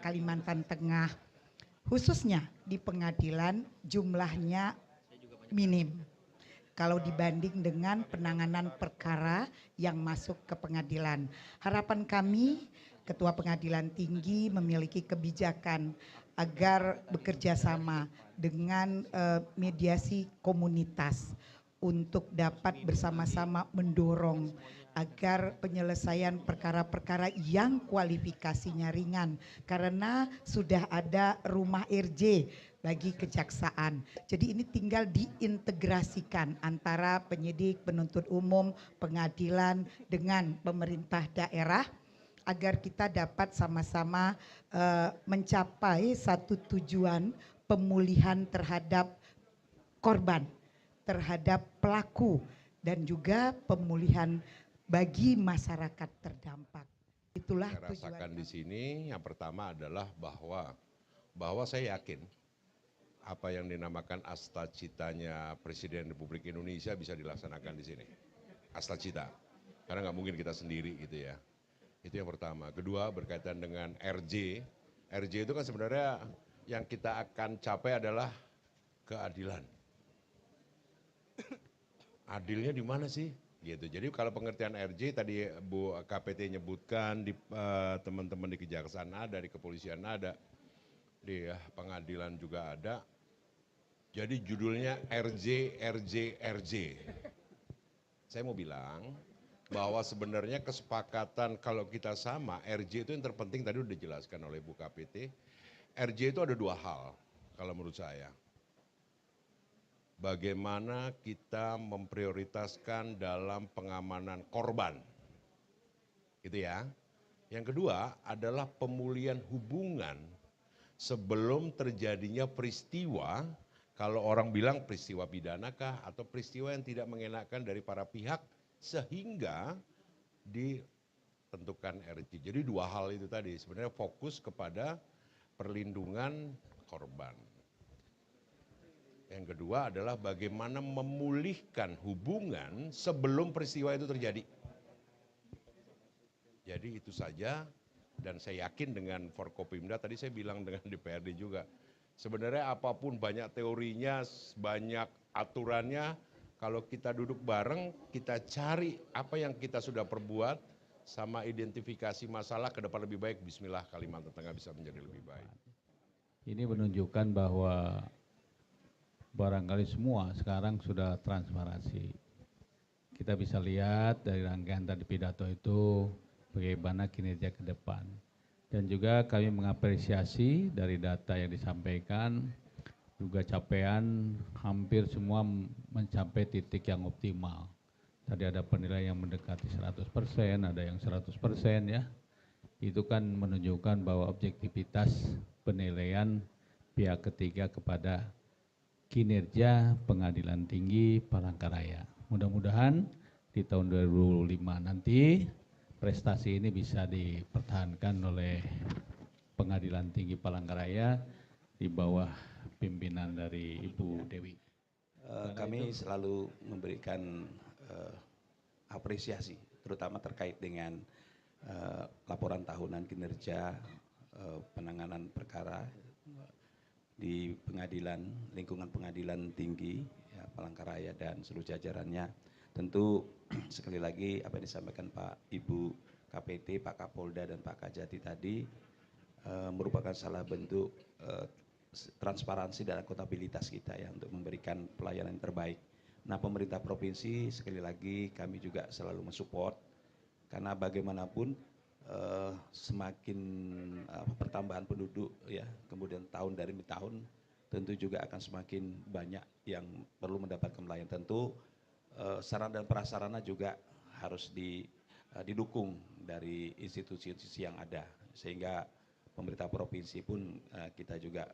Kalimantan Tengah. Khususnya di pengadilan jumlahnya minim kalau dibanding dengan penanganan perkara yang masuk ke pengadilan. Harapan kami Ketua Pengadilan Tinggi memiliki kebijakan agar bekerja sama dengan mediasi komunitas untuk dapat bersama-sama mendorong agar penyelesaian perkara-perkara yang kualifikasinya ringan karena sudah ada rumah RJ bagi kejaksaan. Jadi ini tinggal diintegrasikan antara penyidik, penuntut umum, pengadilan dengan pemerintah daerah agar kita dapat sama-sama mencapai satu tujuan pemulihan terhadap korban, terhadap pelaku dan juga pemulihan bagi masyarakat terdampak. Itulah saya rasakan di sini. Yang pertama adalah bahwa saya yakin apa yang dinamakan asta citanya Presiden Republik Indonesia bisa dilaksanakan di sini. Asta cita, karena nggak mungkin kita sendiri gitu ya. Itu yang pertama. Kedua berkaitan dengan RJ. RJ itu kan sebenarnya yang kita akan capai adalah keadilan. Adilnya di mana sih? Gitu. Jadi kalau pengertian RJ tadi Bu KPT nyebutkan, di teman-teman di kejaksaan ada, di kepolisian ada, di pengadilan juga ada. Jadi judulnya RJ, RJ, RJ. Saya mau bilang bahwa sebenarnya kesepakatan kalau kita sama, RJ itu yang terpenting tadi udah dijelaskan oleh Bu KPT. RJ itu ada dua hal kalau menurut saya. Bagaimana kita memprioritaskan dalam pengamanan korban. Gitu ya. Yang kedua adalah pemulihan hubungan sebelum terjadinya peristiwa, kalau orang bilang peristiwa pidanakah atau peristiwa yang tidak mengenakan dari para pihak sehingga ditentukan RJ. Jadi dua hal itu tadi sebenarnya fokus kepada perlindungan korban. Yang kedua adalah bagaimana memulihkan hubungan sebelum peristiwa itu terjadi. Jadi itu saja, dan saya yakin dengan Forkopimda, tadi saya bilang dengan DPRD juga, sebenarnya apapun banyak teorinya, banyak aturannya, kalau kita duduk bareng, kita cari apa yang kita sudah perbuat, sama identifikasi masalah ke depan lebih baik, bismillah Kalimantan Tengah bisa menjadi lebih baik. Ini menunjukkan bahwa barangkali semua sekarang sudah transparansi. Kita bisa lihat dari rangkaian tadi pidato itu bagaimana kinerja ke depan. Dan juga kami mengapresiasi dari data yang disampaikan, juga capaian hampir semua mencapai titik yang optimal. Tadi ada penilaian yang mendekati 100%, ada yang 100% ya. Itu kan menunjukkan bahwa objektivitas penilaian pihak ketiga kepada kinerja Pengadilan Tinggi Palangkaraya. Mudah-mudahan di tahun 2025 nanti prestasi ini bisa dipertahankan oleh Pengadilan Tinggi Palangkaraya di bawah pimpinan dari Ibu Dewi. Kami selalu memberikan apresiasi, terutama terkait dengan laporan tahunan kinerja penanganan perkara di pengadilan, lingkungan pengadilan tinggi ya, Palangkaraya dan seluruh jajarannya. Tentu sekali lagi apa yang disampaikan Pak Ibu KPT, Pak Kapolda dan Pak Kajati tadi merupakan salah bentuk transparansi dan akuntabilitas kita ya untuk memberikan pelayanan yang terbaik. Nah, pemerintah provinsi sekali lagi kami juga selalu mensupport karena bagaimanapun semakin pertambahan penduduk ya, kemudian tahun dari tahun tentu juga akan semakin banyak yang perlu mendapatkan pelayanan. Tentu sarana dan prasarana juga harus didukung dari institusi-institusi yang ada, sehingga pemerintah provinsi pun kita juga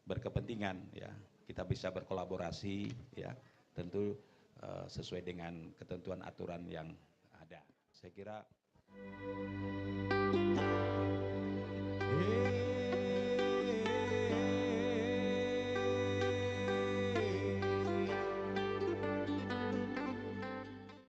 berkepentingan ya, kita bisa berkolaborasi ya, tentu sesuai dengan ketentuan aturan yang ada. Saya kira